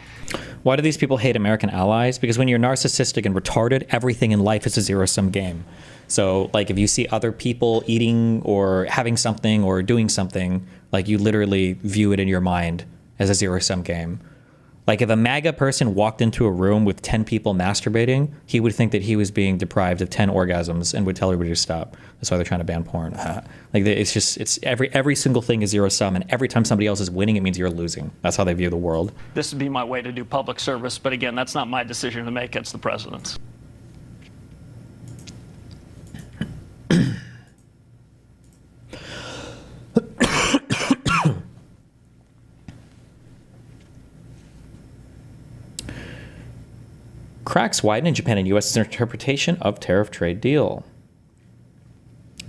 Why do these people hate American allies? Because when you're narcissistic and retarded, everything in life is a zero-sum game. So, if you see other people eating or having something or doing something, you literally view it in your mind as a zero-sum game. If a MAGA person walked into a room with 10 people masturbating, he would think that he was being deprived of 10 orgasms and would tell everybody to stop. That's why they're trying to ban porn. It's every single thing is zero-sum, and every time somebody else is winning, it means you're losing. That's how they view the world. This would be my way to do public service, but again, that's not my decision to make, it's the president's. Cracks widen in Japan and U.S.'s interpretation of tariff trade deal.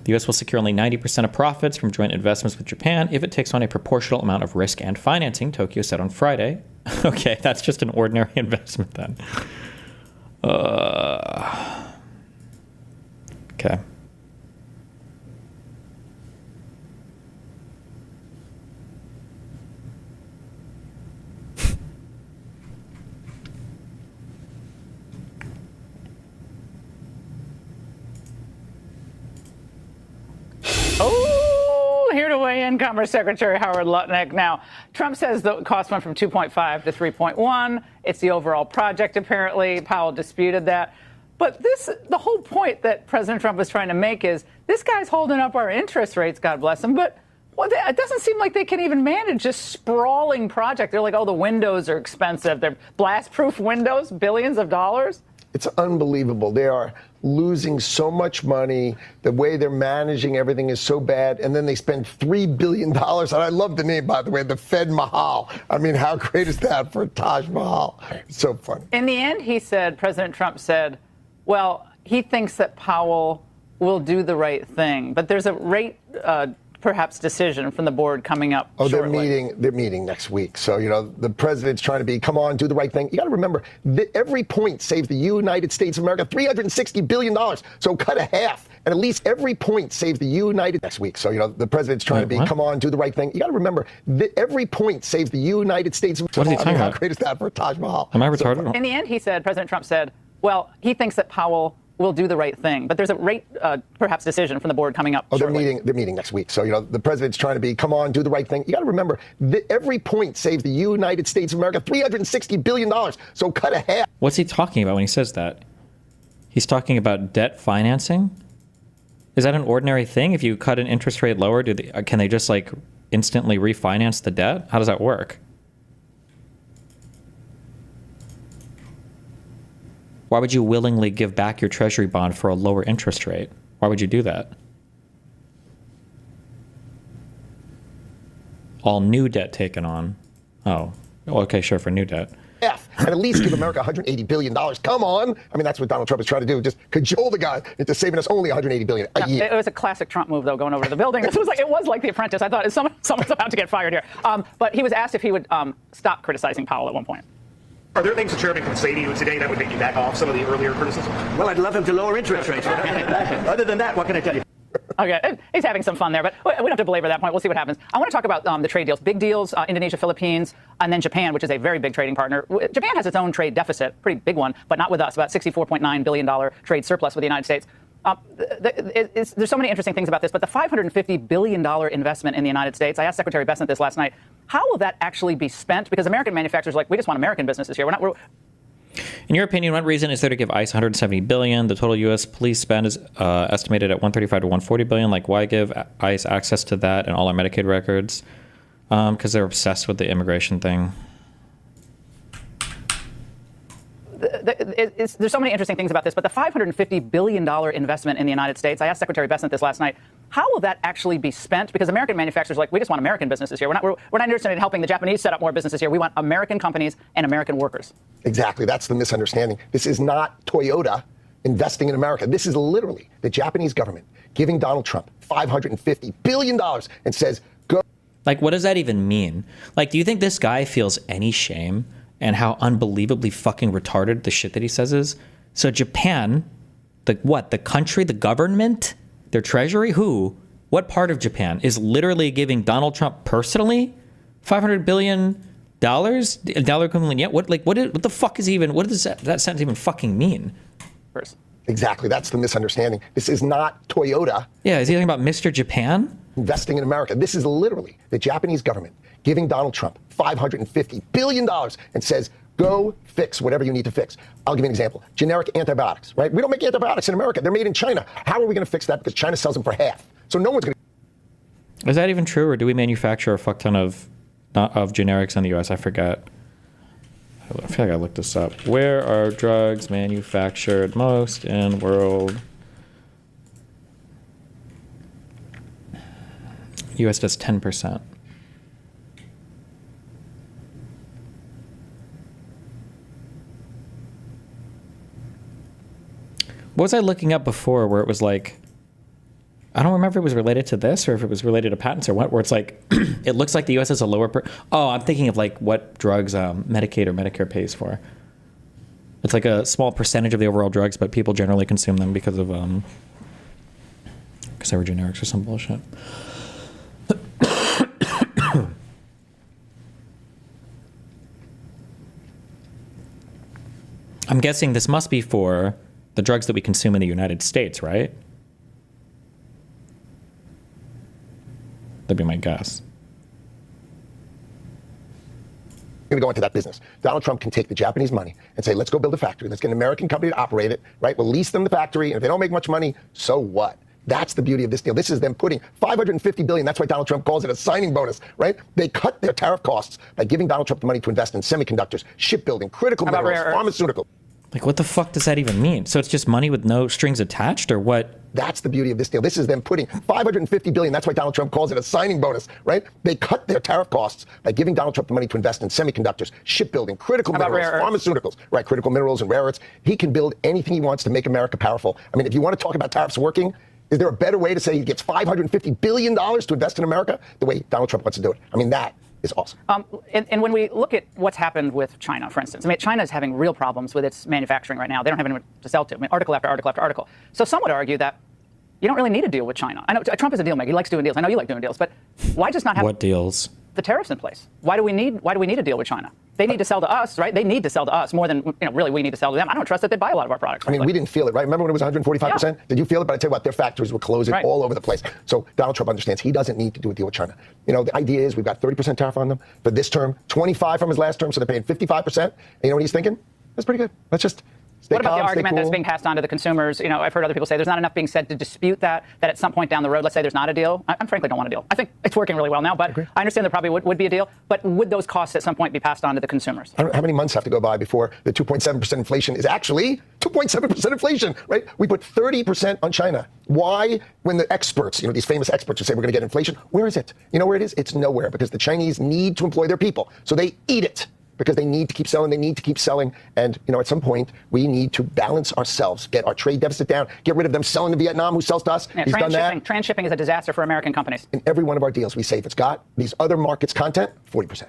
The U.S. will secure only 90% of profits from joint investments with Japan if it takes on a proportional amount of risk and financing, Tokyo said on Friday. Okay, that's just an ordinary investment then. Okay. and Commerce Secretary Howard Lutnick. Now, Trump says the cost went from 2.5 to 3.1. It's the overall project, apparently. Powell disputed that. But the whole point that President Trump was trying to make is this guy's holding up our interest rates, God bless him. But it doesn't seem like they can even manage a sprawling project. They're like, oh, the windows are expensive. They're blast-proof windows, billions of dollars. It's unbelievable. They are losing so much money. The way they're managing everything is so bad. And then they spend $3 billion. And I love the name, by the way, the Fed Mahal. I mean, how great is that for Taj Mahal? It's so funny. In the end, President Trump said, well, he thinks that Powell will do the right thing. But there's a rate perhaps decision from the board coming up shortly. They're meeting next week. So, the president's trying to be, come on, do the right thing. You got to remember that every point saves the United States of America $360 billion. So cut a half. And at least every point saves the United next week. So, the president's trying to be, come on, do the right thing. You got to remember that every point saves the United States of America. What is he talking about? How great is that for Taj Mahal? Am I retarded? In the end, President Trump said, well, he thinks that Powell will do the right thing. But there's a rate, perhaps, decision from the board coming up shortly. They're meeting next week. So, the president's trying to be, come on, do the right thing. You got to remember that every point saves the United States of America $360 billion. So cut a half. What's he talking about when he says that? He's talking about debt financing? Is that an ordinary thing? If you cut an interest rate lower, can they just like instantly refinance the debt? How does that work? Why would you willingly give back your treasury bond for a lower interest rate? Why would you do that? All new debt taken on. Oh, okay, sure, for new debt. And at least give America $180 billion. Come on. I mean, that's what Donald Trump is trying to do. Just cajole the guy into saving us only $180 billion a year. It was a classic Trump move, though, going over to the building. It was like The Apprentice. I thought someone's about to get fired here. But he was asked if he would stop criticizing Powell at one point. Are there things the chairman can say to you today that would make you back off some of the earlier criticism? Well, I'd love him to lower interest rates. Other than that, what can I tell you? Okay, he's having some fun there, but we don't have to belabor that point. We'll see what happens. I want to talk about the trade deals. Big deals, Indonesia, Philippines, and then Japan, which is a very big trading partner. Japan has its own trade deficit, pretty big one, but not with us, about $64.9 billion trade surplus with the United States. There's so many interesting things about this, but the $550 billion investment in the United States, I asked Secretary Bessent this last night, how will that actually be spent? Because American manufacturers are like, we just want American businesses here. In your opinion, what reason is there to give ICE $170 billion? The total U.S. police spend is estimated at $135 to $140 billion. Like, why give ICE access to that and all our Medicaid records? Because they're obsessed with the immigration thing. There's so many interesting things about this, but the $550 billion investment in the United States, I asked Secretary Bessent this last night, how will that actually be spent? Because American manufacturers are like, we just want American businesses here. We're not interested in helping the Japanese set up more businesses here. We want American companies and American workers. Exactly. That's the misunderstanding. This is not Toyota investing in America. This is literally the Japanese government giving Donald Trump $550 billion and says, go. Like, what does that even mean? Like, do you think this guy feels any shame and how unbelievably fucking retarded the shit that he says is? So Japan, the country, the government, their treasury, what part of Japan is literally giving Donald Trump personally $500 billion? Dollar equivalent? Yeah. What the fuck is even, what does that sentence even fucking mean? Exactly. That's the misunderstanding. This is not Toyota. Yeah. Is he talking about Mr. Japan? Investing in America. This is literally the Japanese government giving Donald Trump $550 billion and says, go fix whatever you need to fix. I'll give you an example. Generic antibiotics, right? We don't make antibiotics in America. They're made in China. How are we going to fix that? Because China sells them for half. So no one's going to. Is that even true, or do we manufacture a fuck ton of generics in the U.S.? I forget. I feel like I looked this up. Where are drugs manufactured most in world? U.S. does 10%. What was I looking up before where it was like, I don't remember if it was related to this or if it was related to patents or what, where it's like, it looks like the U.S. has a lower, I'm thinking of like what drugs Medicaid or Medicare pays for. It's like a small percentage of the overall drugs, but people generally consume them because they were generics or some bullshit. I'm guessing this must be for the drugs that we consume in the United States, right? That'd be my guess. Going to go into that business. Donald Trump can take the Japanese money and say, let's go build a factory. Let's get an American company to operate it, right? We'll lease them the factory. And if they don't make much money, so what? That's the beauty of this deal. This is them putting $550 billion. That's why Donald Trump calls it a signing bonus, right? They cut their tariff costs by giving Donald Trump the money to invest in semiconductors, shipbuilding, critical minerals, pharmaceuticals. Like, what the fuck does that even mean? So it's just money with no strings attached, or what? That's the beauty of this deal. This is them putting $550 billion. That's why Donald Trump calls it a signing bonus, right? They cut their tariff costs by giving Donald Trump the money to invest in semiconductors, shipbuilding, critical minerals, pharmaceuticals, right? Critical minerals and rare earths. He can build anything he wants to make America powerful. I mean, if you want to talk about tariffs working, is there a better way to say he gets $550 billion to invest in America the way Donald Trump wants to do it? I mean, that is awesome. And when we look at what's happened with China, for instance, I mean, China is having real problems with its manufacturing right now. They don't have anyone to sell to. I mean, article after article after article. So some would argue that you don't really need a deal with China. I know Trump is a deal maker. He likes doing deals. I know you like doing deals, but why just not have what deals? The tariffs in place? Why do we need a deal with China? They need to sell to us, right? They need to sell to us more than really we need to sell to them. I don't trust that they buy a lot of our products. I mean, we didn't feel it, right? Remember when it was 145%? Yeah. Did you feel it? But I tell you what, their factories were closing all over the place. So Donald Trump understands he doesn't need to do a deal with China. You know, the idea is we've got 30% tariff on them for this term, 25 from his last term, so they're paying 55%. And you know what he's thinking? That's pretty good. Let's just stay What about calm, the argument cool. that's being passed on to the consumers? You know, I've heard other people say there's not enough being said to dispute that at some point down the road, let's say there's not a deal. I frankly don't want a deal. I think it's working really well now, but I understand there probably would be a deal. But would those costs at some point be passed on to the consumers? I don't know how many months have to go by before the 2.7% inflation is actually 2.7% inflation, right? We put 30% on China. Why, when the experts, you know, these famous experts who say we're going to get inflation, where is it? You know where it is? It's nowhere, because the Chinese need to employ their people. So they eat it. Because they need to keep selling, and you know, at some point we need to balance ourselves, get our trade deficit down, get rid of them selling to Vietnam, who sells to us. Yeah, He's done that. Transshipping is a disaster for American companies. In every one of our deals, we say if it's got these other markets' content, 40%.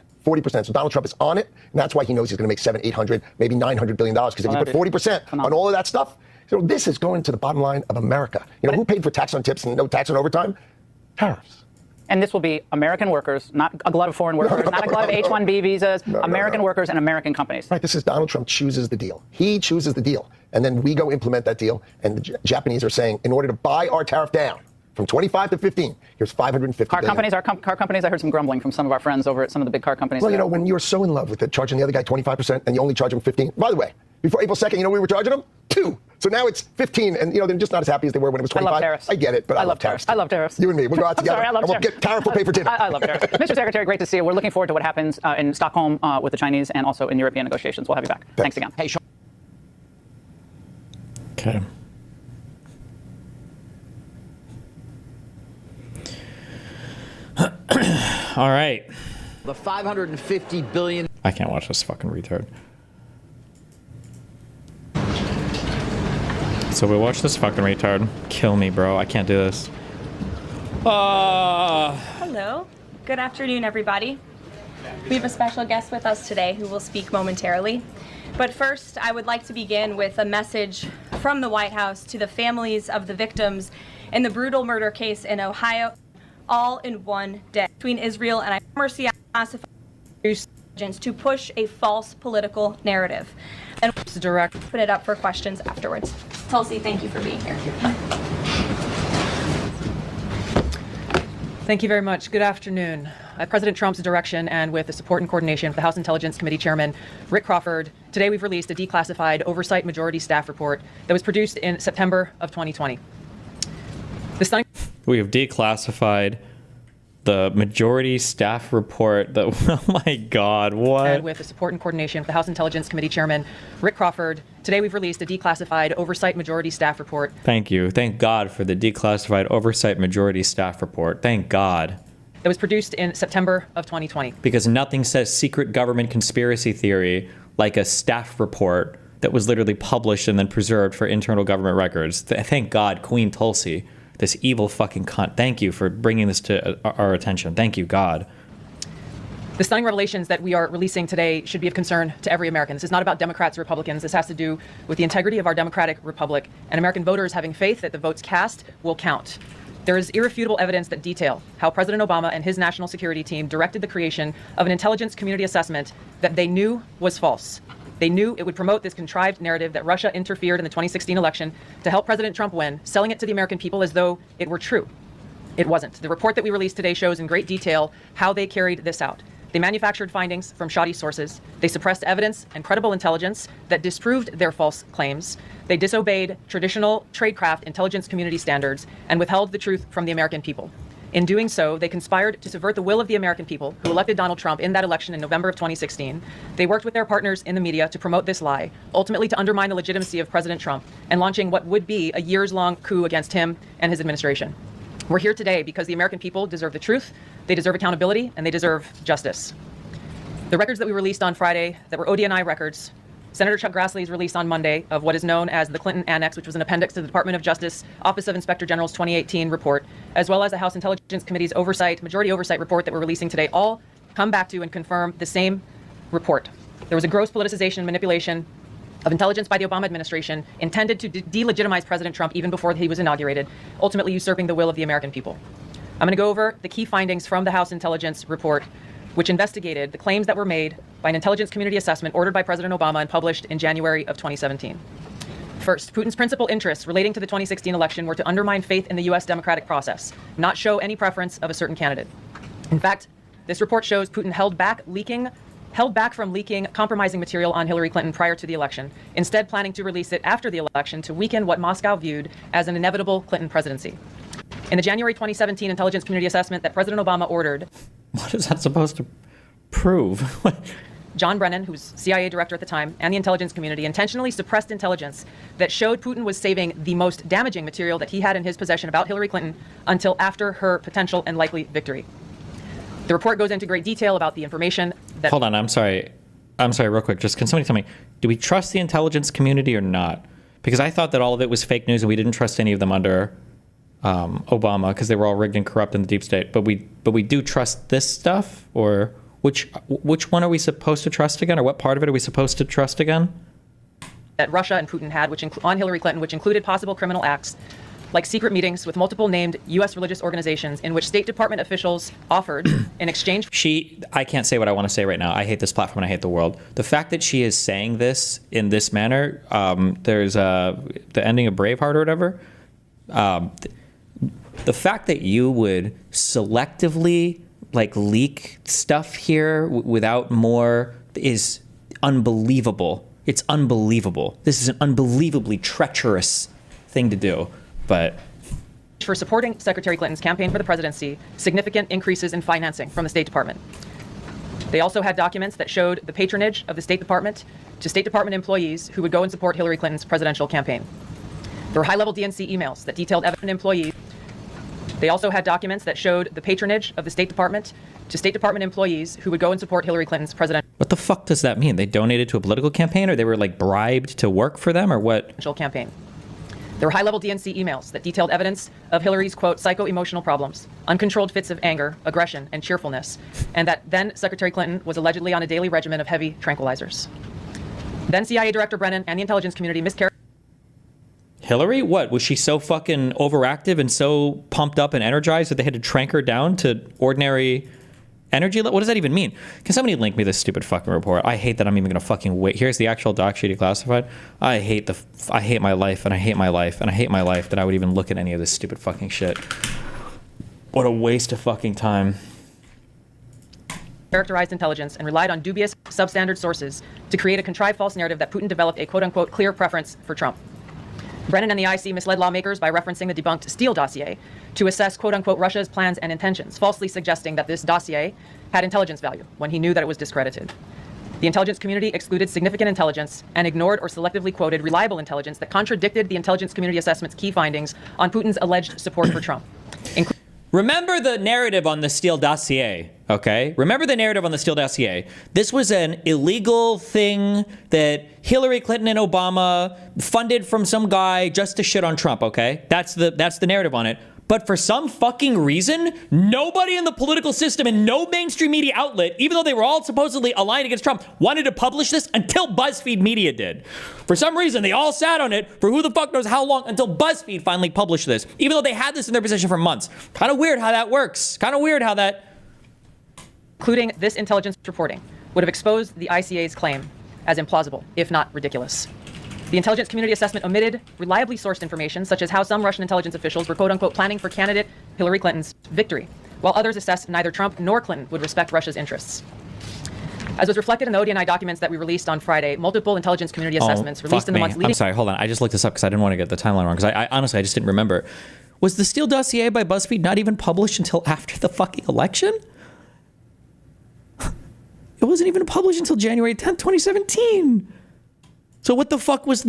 So Donald Trump is on it, and that's why he knows he's going to make $700, $800, maybe $900 billion. Because if you put 40% on all of that stuff, so this is going to the bottom line of America. You know, who paid for tax on tips and no tax on overtime? Tariffs. And this will be American workers, not a glut of foreign workers, not a glut of H-1B visas, American workers and American companies. Right, this is Donald Trump chooses the deal. He chooses the deal. And then we go implement that deal. And the Japanese are saying, in order to buy our tariff down from 25 to 15, here's $550 car billion. car companies, I heard some grumbling from some of our friends over at some of the big car companies. Well, you know, when you're so in love with it, charging the other guy 25% and you only charge him 15. By the way, before April 2nd, you know we were charging them? 2. So now it's 15, and you know they're just not as happy as they were when it was 25. I love tariffs. I get it, but I love tariffs. I love tariffs. You and me, we'll go out together. Sorry, I love and we'll tariffs. get tariff will pay for dinner. I love tariffs. Mr. Secretary, great to see you. We're looking forward to what happens in Stockholm with the Chinese and also in European negotiations. We'll have you back. Thanks again. Hey, Sean. Okay. All right. The $550 billion. I can't watch this fucking retard. So we watch this fucking retard. Kill me, bro. I can't do this. Hello. Good afternoon, everybody. We have a special guest with us today who will speak momentarily. But first, I would like to begin with a message from the White House to the families of the victims in the brutal murder case in Ohio, all in one day, between Israel and Seattle classified agents to push a false political narrative. And direct put it up for questions afterwards. Tulsi, thank you for being here. Thank you very much. Good afternoon. At President Trump's direction and with the support and coordination of the House Intelligence Committee Chairman Rick Crawford, today we've released a declassified oversight majority staff report that was produced in September of 2020. We have declassified the majority staff report that, oh my God, what? And with the support and coordination of the House Intelligence Committee Chairman Rick Crawford, today we've released a declassified oversight majority staff report. Thank you. Thank God for the declassified oversight majority staff report. Thank God. That was produced in September of 2020. Because nothing says secret government conspiracy theory like a staff report that was literally published and then preserved for internal government records. Thank God, Queen Tulsi, this evil fucking cunt. Thank you for bringing this to our attention. Thank you, God. The stunning revelations that we are releasing today should be of concern to every American. This is not about Democrats or Republicans. This has to do with the integrity of our democratic republic and American voters having faith that the votes cast will count. There is irrefutable evidence that detail how President Obama and his national security team directed the creation of an intelligence community assessment that they knew was false. They knew it would promote this contrived narrative that Russia interfered in the 2016 election to help President Trump win, selling it to the American people as though it were true. It wasn't. The report that we released today shows in great detail how they carried this out. They manufactured findings from shoddy sources. They suppressed evidence and credible intelligence that disproved their false claims. They disobeyed traditional tradecraft intelligence community standards and withheld the truth from the American people. In doing so, they conspired to subvert the will of the American people who elected Donald Trump in that election in November of 2016. They worked with their partners in the media to promote this lie, ultimately to undermine the legitimacy of President Trump and launching what would be a years-long coup against him and his administration. We're here today because the American people deserve the truth, they deserve accountability, and they deserve justice. The records that we released on Friday that were ODNI records, Senator Chuck Grassley's release on Monday of what is known as the Clinton Annex, which was an appendix to the Department of Justice Office of Inspector General's 2018 report, as well as the House Intelligence Committee's majority oversight report that we're releasing today, all come back to and confirm the same report. There was a gross politicization and manipulation of intelligence by the Obama administration intended to delegitimize President Trump even before he was inaugurated, ultimately usurping the will of the American people. I'm going to go over the key findings from the House Intelligence Report, which investigated the claims that were made by an intelligence community assessment ordered by President Obama and published in January of 2017. First, Putin's principal interests relating to the 2016 election were to undermine faith in the U.S. democratic process, not show any preference of a certain candidate. In fact, this report shows Putin held back from leaking compromising material on Hillary Clinton prior to the election, instead planning to release it after the election to weaken what Moscow viewed as an inevitable Clinton presidency. In the January 2017 intelligence community assessment that President Obama ordered, what is that supposed to prove? John Brennan, who was CIA director at the time, and the intelligence community intentionally suppressed intelligence that showed Putin was saving the most damaging material that he had in his possession about Hillary Clinton until after her potential and likely victory. The report goes into great detail about the information that... Hold on, I'm sorry real quick. Just can somebody tell me, do we trust the intelligence community or not? Because I thought that all of it was fake news and we didn't trust any of them under Obama because they were all rigged and corrupt in the deep state. But we do trust this stuff? Or which one are we supposed to trust again? Or what part of it are we supposed to trust again? That Russia and Putin had on Hillary Clinton, which included possible criminal acts like secret meetings with multiple named U.S. religious organizations in which State Department officials offered in exchange. I can't say what I want to say right now. I hate this platform and I hate the world. The fact that she is saying this in this manner, there's the ending of Braveheart or whatever. The fact that you would selectively leak stuff here without more is unbelievable. It's unbelievable. This is an unbelievably treacherous thing to do. But for supporting Secretary Clinton's campaign for the presidency, significant increases in financing from the State Department. They also had documents that showed the patronage of the State Department to State Department employees who would go and support Hillary Clinton's presidential campaign. There were high-level DNC emails that detailed evident employees. They also had documents that showed the patronage of the State Department to State Department employees who would go and support Hillary Clinton's presidential. What the fuck does that mean? They donated to a political campaign, or they were bribed to work for them, or what? Campaign. There were high-level DNC emails that detailed evidence of Hillary's, quote, psycho-emotional problems, uncontrolled fits of anger, aggression, and cheerfulness, and that then Secretary Clinton was allegedly on a daily regimen of heavy tranquilizers. Then CIA Director Brennan and the intelligence community mischaracterized. Hillary? What? Was she so fucking overactive and so pumped up and energized that they had to trank her down to ordinary energy? What does that even mean? Can somebody link me this stupid fucking report? I hate that I'm even gonna fucking wait. Here's the actual doc sheet declassified. I hate my life and I hate my life and I hate my life that I would even look at any of this stupid fucking shit. What a waste of fucking time. Characterized intelligence and relied on dubious substandard sources to create a contrived false narrative that Putin developed a quote-unquote clear preference for Trump. Brennan and the IC misled lawmakers by referencing the debunked Steele dossier to assess quote-unquote Russia's plans and intentions, falsely suggesting that this dossier had intelligence value when he knew that it was discredited. The intelligence community excluded significant intelligence and ignored or selectively quoted reliable intelligence that contradicted the intelligence community assessment's key findings on Putin's alleged support for Trump. Remember the narrative on the Steele dossier, okay? Remember the narrative on the Steele dossier. This was an illegal thing that Hillary Clinton and Obama funded from some guy just to shit on Trump, okay? That's the narrative on it. But for some fucking reason, nobody in the political system and no mainstream media outlet, even though they were all supposedly aligned against Trump, wanted to publish this until BuzzFeed Media did. For some reason, they all sat on it for who the fuck knows how long until BuzzFeed finally published this, even though they had this in their possession for months. Kind of weird how that works. Kind of weird how that... Including this intelligence reporting would have exposed the ICA's claim as implausible, if not ridiculous. The intelligence community assessment omitted reliably sourced information, such as how some Russian intelligence officials were quote-unquote planning for candidate Hillary Clinton's victory, while others assessed neither Trump nor Clinton would respect Russia's interests. As was reflected in the ODNI documents that we released on Friday, multiple intelligence community assessments released in the months leading... I'm sorry, hold on. I just looked this up because I didn't want to get the timeline wrong, because I honestly, I just didn't remember. Was the Steele dossier by BuzzFeed not even published until after the fucking election? It wasn't even published until January 10th, 2017. So what the fuck was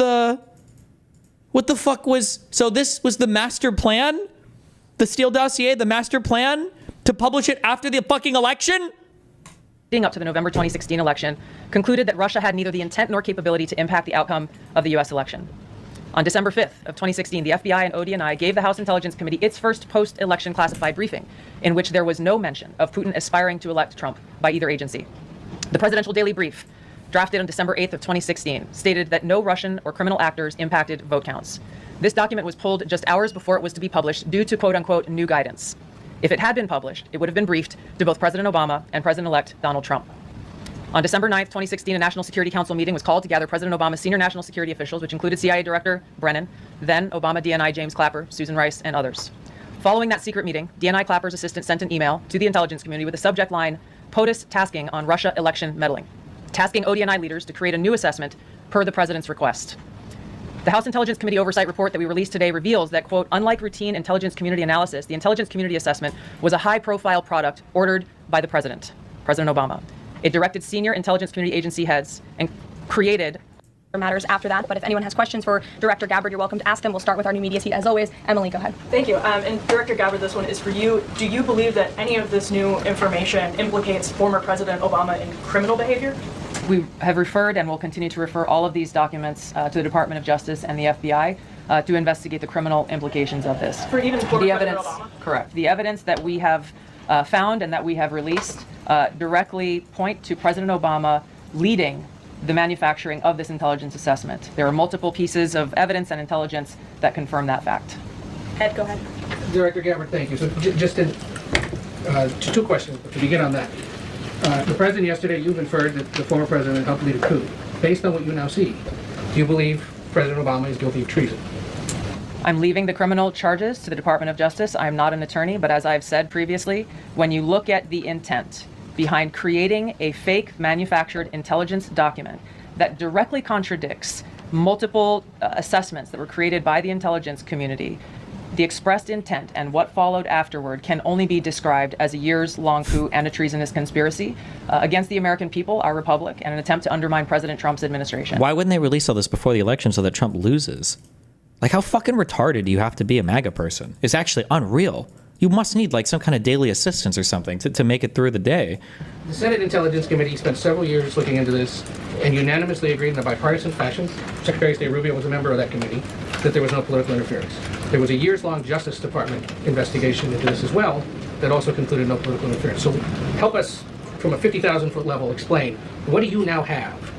so this was the master plan? The Steele dossier, the master plan to publish it after the fucking election? Leading up to the November 2016 election, concluded that Russia had neither the intent nor capability to impact the outcome of the U.S. election. On December 5th of 2016, the FBI and ODNI gave the House Intelligence Committee its first post-election classified briefing, in which there was no mention of Putin aspiring to elect Trump by either agency. The Presidential Daily Brief, drafted on December 8th of 2016, stated that no Russian or criminal actors impacted vote counts. This document was pulled just hours before it was to be published due to quote-unquote new guidance. If it had been published, it would have been briefed to both President Obama and President-elect Donald Trump. On December 9th, 2016, a National Security Council meeting was called to gather President Obama's senior national security officials, which included CIA Director Brennan, then Obama DNI James Clapper, Susan Rice, and others. Following that secret meeting, DNI Clapper's assistant sent an email to the intelligence community with the subject line, POTUS tasking on Russia election meddling, tasking ODNI leaders to create a new assessment per the president's request. The House Intelligence Committee Oversight Report that we released today reveals that, quote, unlike routine intelligence community analysis, the intelligence community assessment was a high-profile product ordered by the president, President Obama. It directed senior intelligence community agency heads and created matters after that, but if anyone has questions for Director Gabbard, you're welcome to ask them. We'll start with our new media seat as always. Emily, go ahead. Thank you. And Director Gabbard, this one is for you. Do you believe that any of this new information implicates former President Obama in criminal behavior? We have referred and will continue to refer all of these documents to the Department of Justice and the FBI to investigate the criminal implications of this. For even former the President evidence, Obama? correct. The evidence that we have found and that we have released directly point to President Obama leading the manufacturing of this intelligence assessment. There are multiple pieces of evidence and intelligence that confirm that fact. Ed, go ahead. Director Gabbard, thank you. So just two questions to begin on that. The president yesterday, you've inferred that the former president helped lead a coup. Based on what you now see, do you believe President Obama is guilty of treason? I'm leaving the criminal charges to the Department of Justice. I'm not an attorney, but as I've said previously, when you look at the intent behind creating a fake manufactured intelligence document that directly contradicts multiple assessments that were created by the intelligence community, the expressed intent and what followed afterward can only be described as a years-long coup and a treasonous conspiracy against the American people, our republic, and an attempt to undermine President Trump's administration. Why wouldn't they release all this before the election so that Trump loses? Like, how fucking retarded do you have to be a MAGA person? It's actually unreal. You must need like some kind of daily assistance or something to make it through the day. The Senate Intelligence Committee spent several years looking into this and unanimously agreed in a bipartisan fashion, Secretary of State Rubio was a member of that committee, that there was no political interference. There was a years-long Justice Department investigation into this as well that also concluded no political interference. So help us, from a 50,000-foot level, explain, what do you now have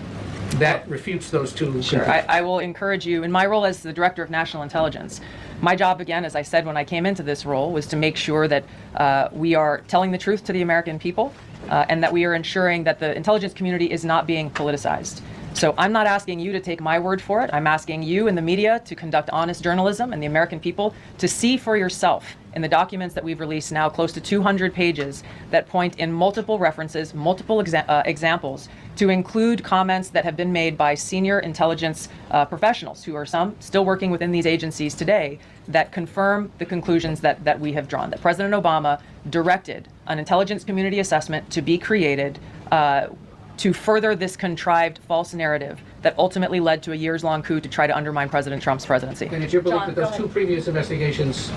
that refutes those two? Sure. I will encourage you, in my role as the Director of National Intelligence, my job, again, as I said when I came into this role, was to make sure that we are telling the truth to the American people and that we are ensuring that the intelligence community is not being politicized. So I'm not asking you to take my word for it. I'm asking you and the media to conduct honest journalism and the American people to see for yourself in the documents that we've released now, close to 200 pages, that point in multiple references, multiple examples, to include comments that have been made by senior intelligence professionals, who are some still working within these agencies today, that confirm the conclusions that we have drawn, that President Obama directed an intelligence community assessment to be created to further this contrived false narrative that ultimately led to a years-long coup to try to undermine President Trump's presidency. And it's your belief that those two previous investigations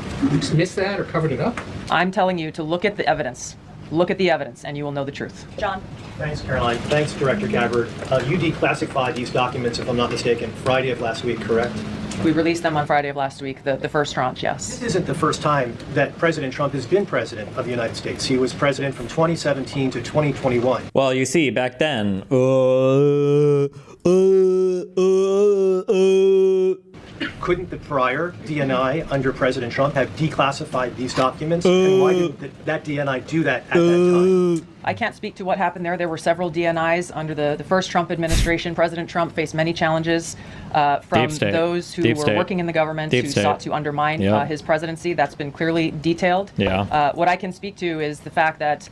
missed that or covered it up? I'm telling you to look at the evidence. Look at the evidence, and you will know the truth. John. Thanks, Caroline. Thanks, Director Gabbard. You declassified these documents, if I'm not mistaken, Friday of last week, correct? We released them on Friday of last week, the first tranche, yes. This isn't the first time that President Trump has been president of the United States. He was president from 2017 to 2021. Well, you see, back then, couldn't the prior DNI under President Trump have declassified these documents? And why didn't that DNI do that at that time? I can't speak to what happened there. There were several DNIs under the first Trump administration. President Trump faced many challenges from those who were working in the government who sought to undermine his presidency. That's been clearly detailed. What I can speak to is the fact that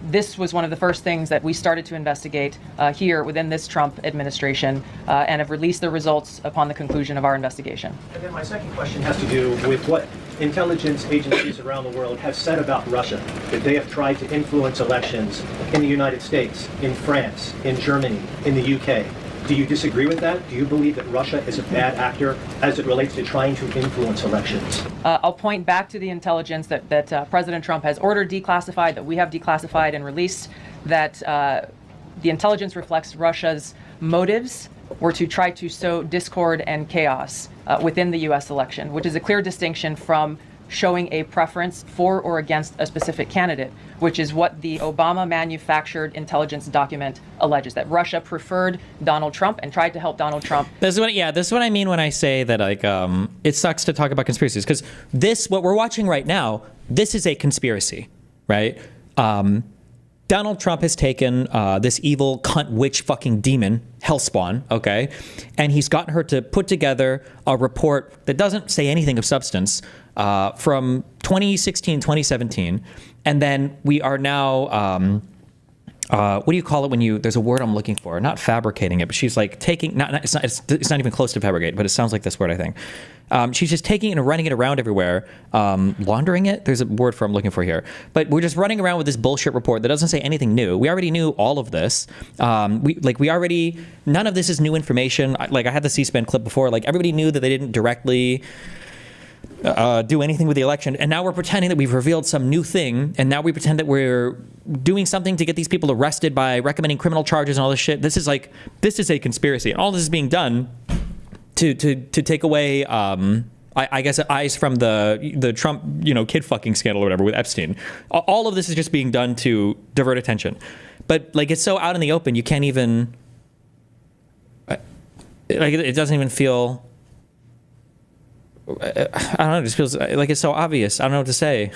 this was one of the first things that we started to investigate here within this Trump administration and have released the results upon the conclusion of our investigation. And then my second question has to do with what intelligence agencies around the world have said about Russia, that they have tried to influence elections in the United States, in France, in Germany, in the UK. Do you disagree with that? Do you believe that Russia is a bad actor as it relates to trying to influence elections? I'll point back to the intelligence that President Trump has ordered declassified, that we have declassified and released, that the intelligence reflects Russia's motives were to try to sow discord and chaos within the U.S. election, which is a clear distinction from showing a preference for or against a specific candidate, which is what the Obama manufactured intelligence document alleges, that Russia preferred Donald Trump and tried to help Donald Trump. This is what I mean when I say that, like, it sucks to talk about conspiracies, because what we're watching right now, this is a conspiracy, right? Donald Trump has taken this evil cunt witch fucking demon, hellspawn, okay? And he's gotten her to put together a report that doesn't say anything of substance from 2016, 2017. And then we are now, what do you call it when there's a word I'm looking for, not fabricating it, but she's like taking, it's not even close to fabricate, but it sounds like this word, I think. She's just taking it and running it around everywhere, laundering it. There's a word I'm looking for here. But we're just running around with this bullshit report that doesn't say anything new. We already knew all of this. None of this is new information. I had the C-SPAN clip before. Like, everybody knew that they didn't directly do anything with the election, and now we're pretending that we've revealed some new thing, and now we pretend that we're doing something to get these people arrested by recommending criminal charges and all this shit. This is a conspiracy, and all this is being done to take away, I guess, eyes from the Trump, kid fucking scandal or whatever with Epstein. All of this is just being done to divert attention, but it's so out in the open, you can't even, it doesn't even feel. I don't know, it just feels like it's so obvious. I don't know what to say.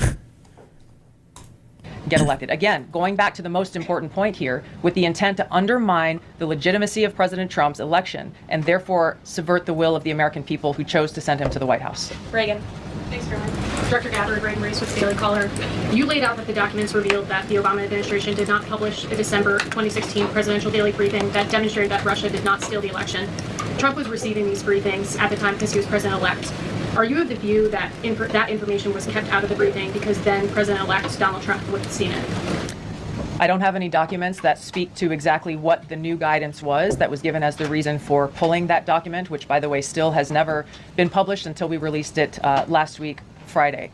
Get elected. Again, going back to the most important point here, with the intent to undermine the legitimacy of President Trump's election and therefore subvert the will of the American people who chose to send him to the White House. Reagan. Thanks, Caroline. Director Gabbard, Reagan Reese with Daily Caller. You laid out that the documents revealed that the Obama administration did not publish a December 2016 presidential daily briefing that demonstrated that Russia did not steal the election. Trump was receiving these briefings at the time because he was president-elect. Are you of the view that that information was kept out of the briefing because then President-elect Donald Trump would have seen it? I don't have any documents that speak to exactly what the new guidance was that was given as the reason for pulling that document, which, by the way, still has never been published until we released it last week, Friday.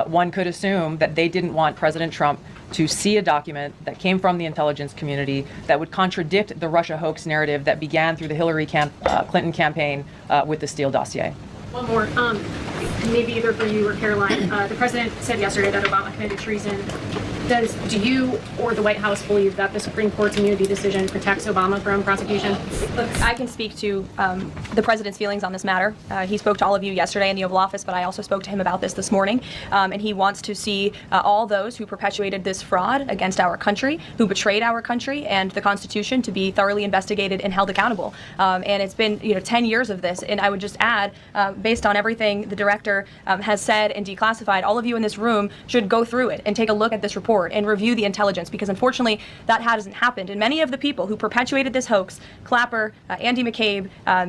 One could assume that they didn't want President Trump to see a document that came from the intelligence community that would contradict the Russia hoax narrative that began through the Hillary Clinton campaign with the Steele dossier. One more, maybe either for you or Caroline. The president said yesterday that Obama committed treason. Do you or the White House believe that the Supreme Court's immunity decision protects Obama from prosecution? Look, I can speak to the president's feelings on this matter. He spoke to all of you yesterday in the Oval Office, but I also spoke to him about this morning. And he wants to see all those who perpetuated this fraud against our country, who betrayed our country and the Constitution, to be thoroughly investigated and held accountable. And it's been 10 years of this. And I would just add, based on everything the director has said and declassified, all of you in this room should go through it and take a look at this report and review the intelligence, because unfortunately that hasn't happened. And many of the people who perpetuated this hoax, Clapper, Andy McCabe,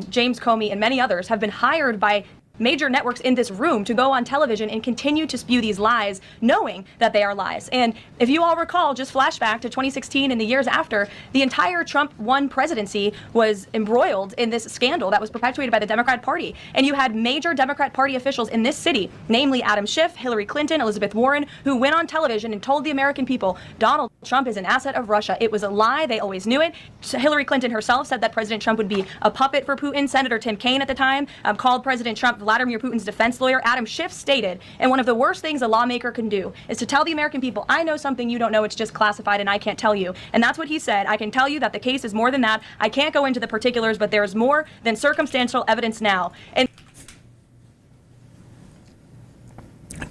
James Comey, and many others, have been hired by major networks in this room to go on television and continue to spew these lies, knowing that they are lies. And if you all recall, just flashback to 2016 and the years after, the entire Trump 1 presidency was embroiled in this scandal that was perpetuated by the Democrat Party. And you had major Democrat Party officials in this city, namely Adam Schiff, Hillary Clinton, Elizabeth Warren, who went on television and told the American people Donald Trump is an asset of Russia. It was a lie. They always knew it. Hillary Clinton herself said that President Trump would be a puppet for Putin. Senator Tim Kaine at the time called President Trump Vladimir Putin's defense lawyer. Adam Schiff stated, and one of the worst things a lawmaker can do is to tell the American people, I know something you don't know, it's just classified and I can't tell you. And that's what he said. I can tell you that the case is more than that. I can't go into the particulars, but there's more than circumstantial evidence now. And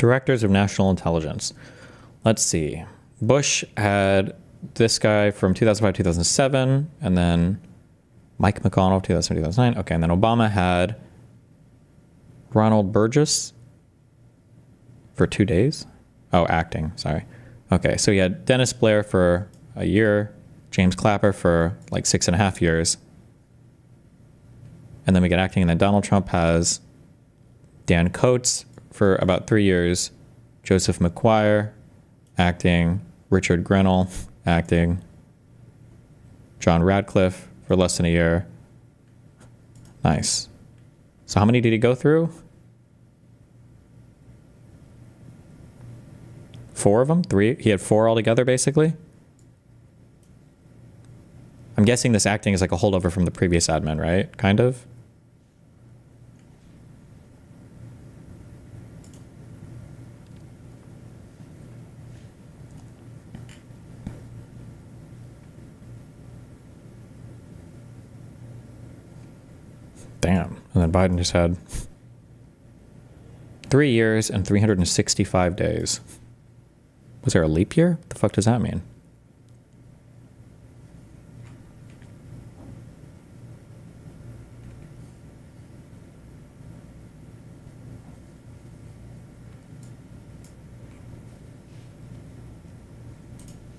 Directors of National Intelligence. Let's see. Bush had this guy from 2005, 2007, and then Mike McConnell, 2007, 2009. Okay, and then Obama had Ronald Burgess for 2 days. Oh, acting, sorry. Okay, so he had Dennis Blair for a year, James Clapper for like 6.5 years. And then we get acting, and then Donald Trump has Dan Coates for about 3 years, Joseph McGuire, acting, Richard Grenell, acting, John Radcliffe for less than a year. Nice. So how many did he go through? 4 of them? 3? He had 4 altogether, basically? I'm guessing this acting is like a holdover from the previous admin, right? Kind of? Damn. And then Biden just had 3 years and 365 days. Was there a leap year? What the fuck does that mean?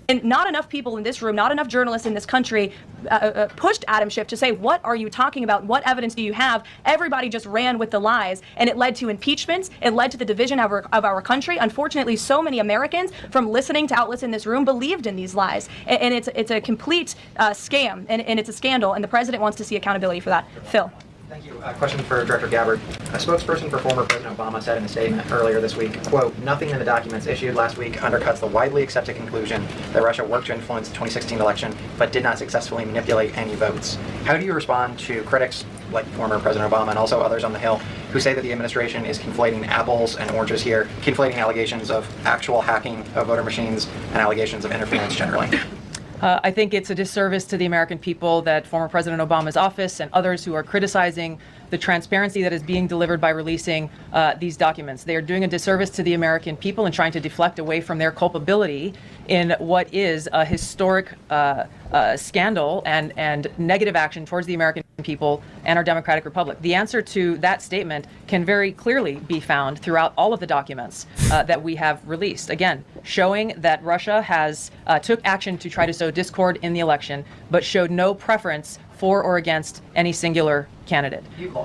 And not enough people in this room, not enough journalists in this country pushed Adam Schiff to say, what are you talking about? What evidence do you have? Everybody just ran with the lies, and it led to impeachments. It led to the division of our country. Unfortunately, so many Americans, from listening to outlets in this room, believed in these lies. And it's a complete scam, and it's a scandal, and the president wants to see accountability for that. Phil. Thank you. A question for Director Gabbard. A spokesperson for former President Obama said in a statement earlier this week, quote, "Nothing in the documents issued last week undercuts the widely accepted conclusion that Russia worked to influence the 2016 election, but did not successfully manipulate any votes." How do you respond to critics like former President Obama and also others on the Hill who say that the administration is conflating apples and oranges here, conflating allegations of actual hacking of voter machines and allegations of interference generally? I think it's a disservice to the American people that former President Obama's office and others who are criticizing the transparency that is being delivered by releasing these documents. They are doing a disservice to the American people and trying to deflect away from their culpability in what is a historic scandal and negative action towards the American people and our democratic republic. The answer to that statement can very clearly be found throughout all of the documents that we have released. Again, showing that Russia has took action to try to sow discord in the election, but showed no preference for or against any singular candidate. You've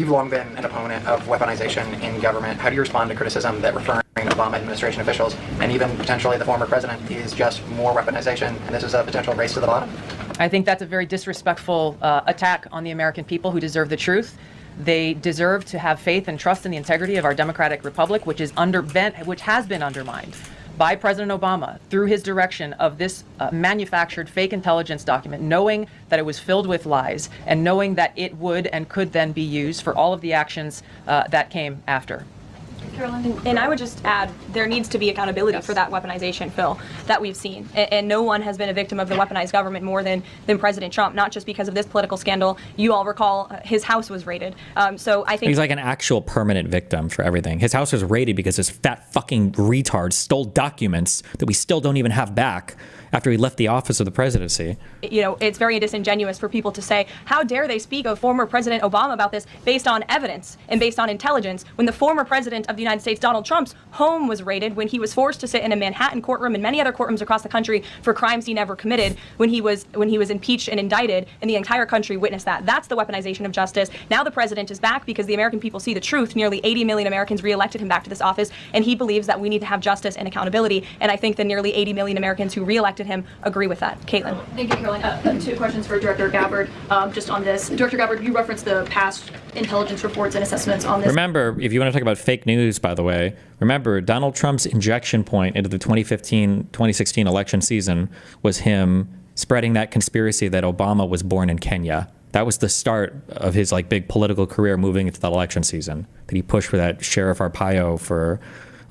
long been an opponent of weaponization in government. How do you respond to criticism that referring Obama administration officials and even potentially the former president is just more weaponization, and this is a potential race to the bottom? I think that's a very disrespectful attack on the American people who deserve the truth. They deserve to have faith and trust in the integrity of our democratic republic, which has been undermined by President Obama through his direction of this manufactured fake intelligence document, knowing that it was filled with lies and knowing that it would and could then be used for all of the actions that came after. Carolyn, and I would just add, there needs to be accountability for that weaponization, Phil, that we've seen. And no one has been a victim of the weaponized government more than President Trump, not just because of this political scandal. You all recall his house was raided. So I think he's like an actual permanent victim for everything. His house was raided because this fat fucking retard stole documents that we still don't even have back after he left the office of the presidency. You know, it's very disingenuous for people to say, how dare they speak of former President Obama about this based on evidence and based on intelligence, when the former president of the United States, Donald Trump's home was raided, when he was forced to sit in a Manhattan courtroom and many other courtrooms across the country for crimes he never committed, when he was impeached and indicted, and the entire country witnessed that. That's the weaponization of justice. Now the president is back because the American people see the truth. Nearly 80 million Americans reelected him back to this office, and he believes that we need to have justice and accountability. And I think the nearly 80 million Americans who reelected him agree with that. Caitlin. Thank you, Caroline. 2 questions for Director Gabbard just on this. Director Gabbard, you referenced the past intelligence reports and assessments on this. Remember, if you want to talk about fake news, by the way, remember Donald Trump's injection point into the 2016 election season was him spreading that conspiracy that Obama was born in Kenya. That was the start of his big political career moving into that election season, that he pushed for that Sheriff Arpaio for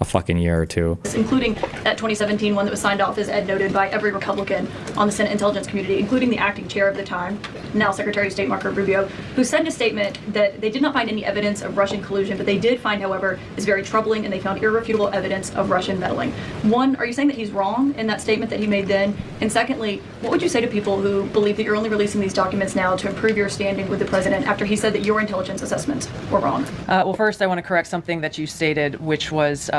a fucking year or two. Including that 2017 one that was signed off, as Ed noted, by every Republican on the Senate intelligence community, including the acting chair of the time, now Secretary of State Marco Rubio, who said in a statement that they did not find any evidence of Russian collusion, but they did find, however, is very troubling, and they found irrefutable evidence of Russian meddling. One, are you saying that he's wrong in that statement that he made then? And secondly, what would you say to people who believe that you're only releasing these documents now to improve your standing with the president after he said that your intelligence assessments were wrong? Well, first, I want to correct something that you stated, which was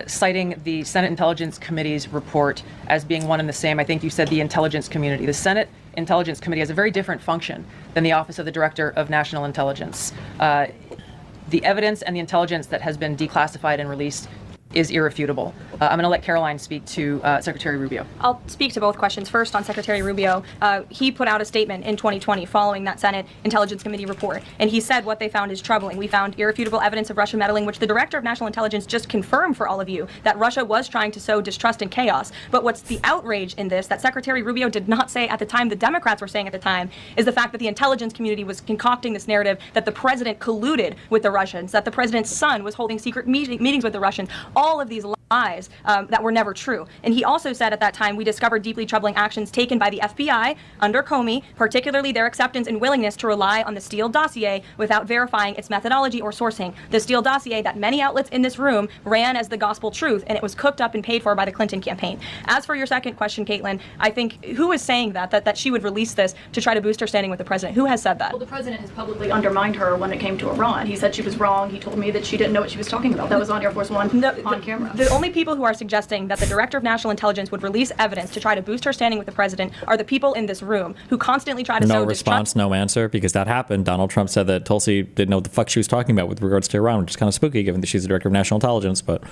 citing the Senate Intelligence Committee's report as being one and the same. I think you said the intelligence community. The Senate Intelligence Committee has a very different function than the Office of the Director of National Intelligence. The evidence and the intelligence that has been declassified and released is irrefutable. I'm going to let Caroline speak to Secretary Rubio. I'll speak to both questions. First, on Secretary Rubio, he put out a statement in 2020 following that Senate Intelligence Committee report, and he said what they found is troubling. We found irrefutable evidence of Russian meddling, which the Director of National Intelligence just confirmed for all of you, that Russia was trying to sow distrust and chaos. But what's the outrage in this, that Secretary Rubio did not say at the time, the Democrats were saying at the time, is the fact that the intelligence community was concocting this narrative that the president colluded with the Russians, that the president's son was holding secret meetings with the Russians. All of these lies that were never true. And he also said at that time, we discovered deeply troubling actions taken by the FBI under Comey, particularly their acceptance and willingness to rely on the Steele dossier without verifying its methodology or sourcing. The Steele dossier that many outlets in this room ran as the gospel truth, and it was cooked up and paid for by the Clinton campaign. As for your second question, Caitlin, I think, who is saying that she would release this to try to boost her standing with the president? Who has said that? Well, the president has publicly undermined her when it came to Iran. He said she was wrong. He told me that she didn't know what she was talking about. That was on Air Force One on camera. The only people who are suggesting that the Director of National Intelligence would release evidence to try to boost her standing with the president are the people in this room who constantly try to No sow response, no answer, because that happened. Donald Trump said that Tulsi didn't know what the fuck she was talking about with regards to Iran, which is kind of spooky given that she's the Director of National Intelligence, but...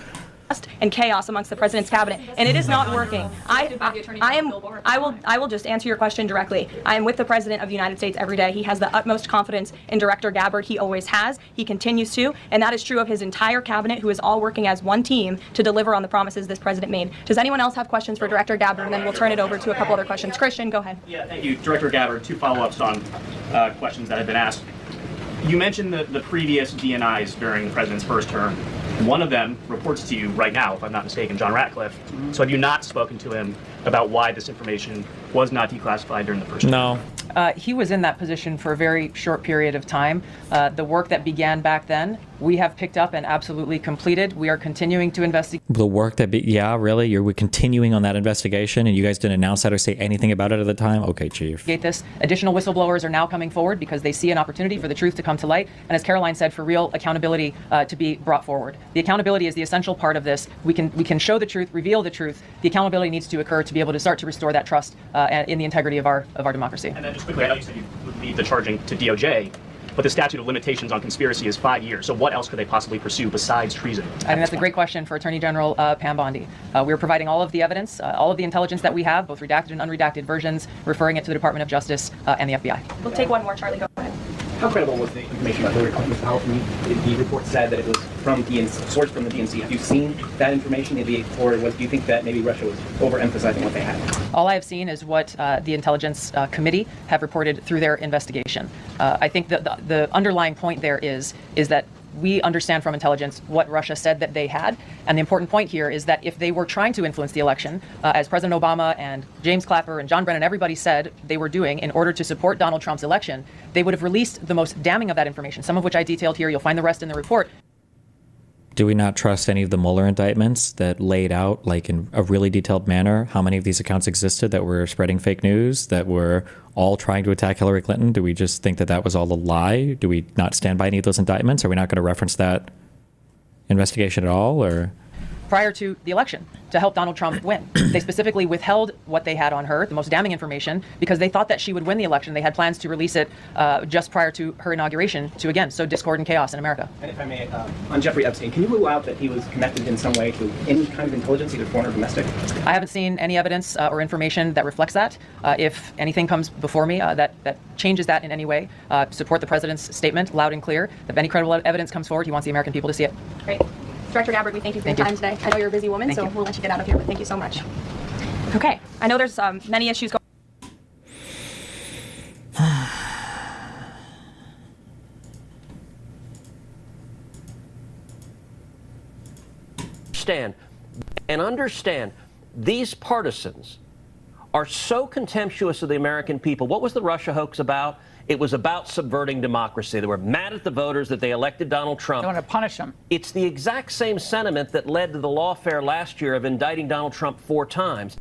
and chaos amongst the president's cabinet, and it is not working. I will just answer your question directly. I am with the president of the United States every day. He has the utmost confidence in Director Gabbard. He always has. He continues to, and that is true of his entire cabinet, who is all working as one team to deliver on the promises this president made. Does anyone else have questions for Director Gabbard? And then we'll turn it over to a couple other questions. Christian, go ahead. Yeah, thank you, Director Gabbard. Two follow-ups on questions that have been asked. You mentioned the previous DNIs during the president's first term. One of them reports to you right now, if I'm not mistaken, John Ratcliffe. So have you not spoken to him about why this information was not declassified during the first term? No. He was in that position for a very short period of time. The work that began back then, we have picked up and absolutely completed. We are continuing to investigate. The work that, yeah, really? We're continuing on that investigation, and you guys didn't announce that or say anything about it at the time? Okay, Chief. This. Additional whistleblowers are now coming forward because they see an opportunity for the truth to come to light, and as Caroline said, for real accountability to be brought forward. The accountability is the essential part of this. We can show the truth, reveal the truth. The accountability needs to occur to be able to start to restore that trust in the integrity of our democracy. And then just quickly, I know you said you would leave the charging to DOJ, but the statute of limitations on conspiracy is 5 years. So what else could they possibly pursue besides treason? I think that's a great question for Attorney General Pam Bondi. We're providing all of the evidence, all of the intelligence that we have, both redacted and unredacted versions, referring it to the Department of Justice and the FBI. We'll take one more, Charlie. Go ahead. How credible was the information about Hillary Clinton's power from the report said that it was from sourced from the DNC? Have you seen that information, or do you think that maybe Russia was overemphasizing what they had? All I have seen is what the Intelligence Committee have reported through their investigation. I think the underlying point there is that we understand from intelligence what Russia said that they had. And the important point here is that if they were trying to influence the election, as President Obama and James Clapper and John Brennan, everybody said they were doing in order to support Donald Trump's election, they would have released the most damning of that information, some of which I detailed here. You'll find the rest in the report. Do we not trust any of the Mueller indictments that laid out, like in a really detailed manner, how many of these accounts existed that were spreading fake news, that were all trying to attack Hillary Clinton? Do we just think that that was all a lie? Do we not stand by any of those indictments? Are we not going to reference that investigation at all, or? Prior to the election, to help Donald Trump win. They specifically withheld what they had on her, the most damning information, because they thought that she would win the election. They had plans to release it just prior to her inauguration to, again, sow discord and chaos in America. And if I may, on Jeffrey Epstein, can you rule out that he was connected in some way to any kind of intelligence, either foreign or domestic? I haven't seen any evidence or information that reflects that. If anything comes before me that changes that in any way, support the president's statement loud and clear. If any credible evidence comes forward, he wants the American people to see it. Great. Director Gabbard, we thank you for your time today. I know you're a busy woman, so we'll let you get out of here, but thank you so much. Okay, I know there's many issues going understand, these partisans are so contemptuous of the American people. What was the Russia hoax about? It was about subverting democracy. They were mad at the voters that they elected Donald Trump. They want to punish him. It's the exact same sentiment that led to the lawfare last year of indicting Donald Trump 4 times.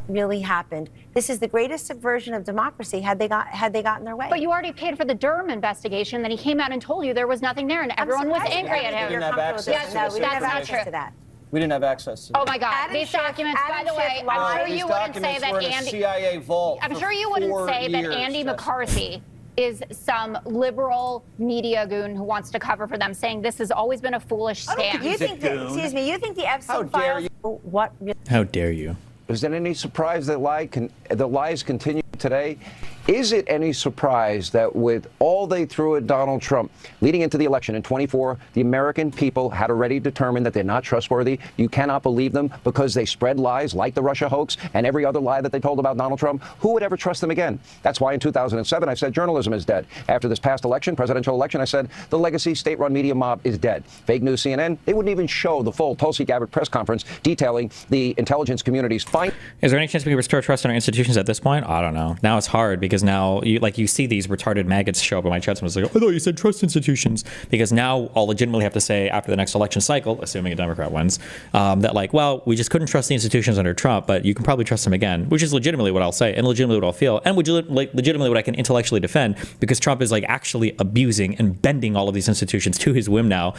Really happened. This is the greatest subversion of democracy had they gotten their way. But you already paid for the Durham investigation. Then he came out and told you there was nothing there, and everyone was angry at him. We didn't have access to this information. To that. We didn't have access to it. Oh my God! These documents, by the way, I'm sure you wouldn't say that Andy. CIA vault. I'm sure you wouldn't say that Andy McCarthy is some liberal media goon who wants to cover for them, saying this has always been a foolish scam. You think you think the Epstein files? What? How dare you? Is it any surprise that the lies continue today? Is it any surprise that with all they threw at Donald Trump leading into the election in 24, the American people had already determined that they're not trustworthy? You cannot believe them because they spread lies like the Russia hoax and every other lie that they told about Donald Trump. Who would ever trust them again? That's why in 2007 I said journalism is dead. After this past election, presidential election, I said the legacy state-run media mob is dead. Fake news CNN, they wouldn't even show the full Tulsi Gabbard press conference detailing the intelligence community's find. Is there any chance we can restore trust in our institutions at this point? I don't know. Now it's hard because now you see these retarded maggots show up in my chat and was like, I thought you said trust institutions, because now I'll legitimately have to say after the next election cycle, assuming a Democrat wins, that like, well, we just couldn't trust the institutions under Trump, but you can probably trust them again, which is legitimately what I'll say and legitimately what I'll feel and legitimately what I can intellectually defend, because Trump is like actually abusing and bending all of these institutions to his whim now.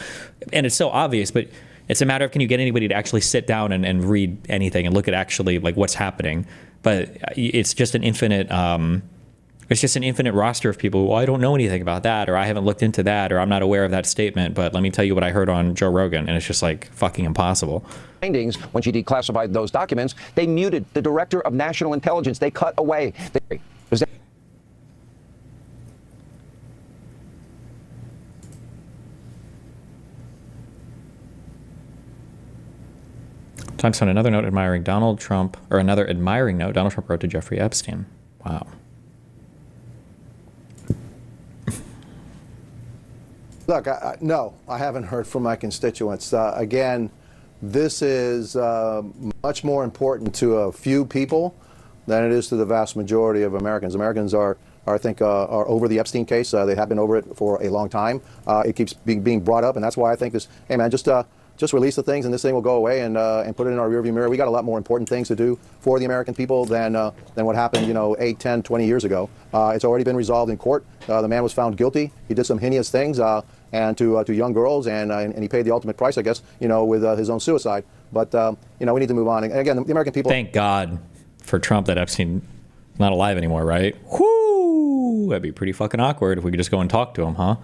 And it's so obvious, but it's a matter of can you get anybody to actually sit down and read anything and look at actually like what's happening. But it's just an infinite roster of people who, well, I don't know anything about that, or I haven't looked into that, or I'm not aware of that statement, but let me tell you what I heard on Joe Rogan, and it's just like fucking impossible. Findings, when she declassified those documents, they muted the director of national intelligence. They cut away. Times on another note admiring Donald Trump, or another admiring note Donald Trump wrote to Jeffrey Epstein. Wow. Look, no, I haven't heard from my constituents. Again, this is much more important to a few people than it is to the vast majority of Americans. Americans are I think, are over the Epstein case. They have been over it for a long time. It keeps being brought up, and that's why I think this, hey man, just release the things and this thing will go away and put it in our rearview mirror. We got a lot more important things to do for the American people than what happened, 8, 10, 20 years ago. It's already been resolved in court. The man was found guilty. He did some heinous things and to young girls, and he paid the ultimate price, I guess, with his own suicide. But, we need to move on. And again, the American people... Thank God for Trump that Epstein not alive anymore, right? Whoo! That'd be pretty fucking awkward if we could just go and talk to him, huh?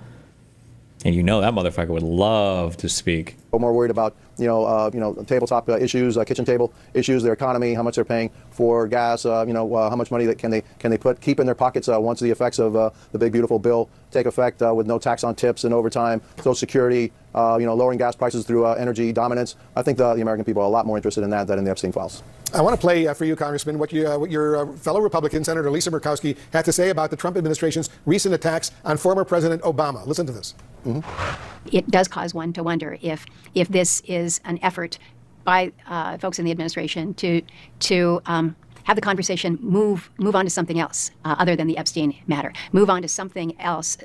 And that motherfucker would love to speak. More worried about tabletop issues, kitchen table issues, their economy, how much they're paying for gas, how much money can they keep in their pockets once the effects of the big beautiful bill take effect with no tax on tips and overtime, Social Security, lowering gas prices through energy dominance. I think the American people are a lot more interested in that than in the Epstein files. I want to play for you, Congressman, what your fellow Republican, Senator Lisa Murkowski, had to say about the Trump administration's recent attacks on former President Obama. Listen to this. Mm-hmm. It does cause one to wonder if this is an effort by folks in the administration to have the conversation move on to something else other than the Epstein matter, move on to something else,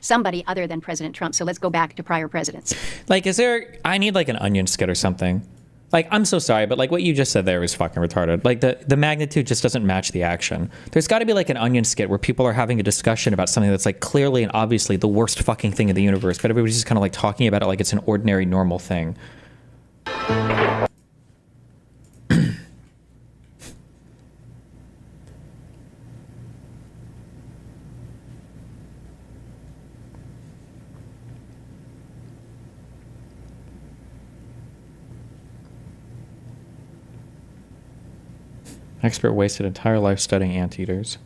somebody other than President Trump. So let's go back to prior presidents. I need an onion skit or something. I'm so sorry, but what you just said there was fucking retarded. The magnitude just doesn't match the action. There's got to be an onion skit where people are having a discussion about something that's clearly and obviously the worst fucking thing in the universe, but everybody's just kind of talking about it like it's an ordinary, normal thing. Expert wasted entire life studying anteaters.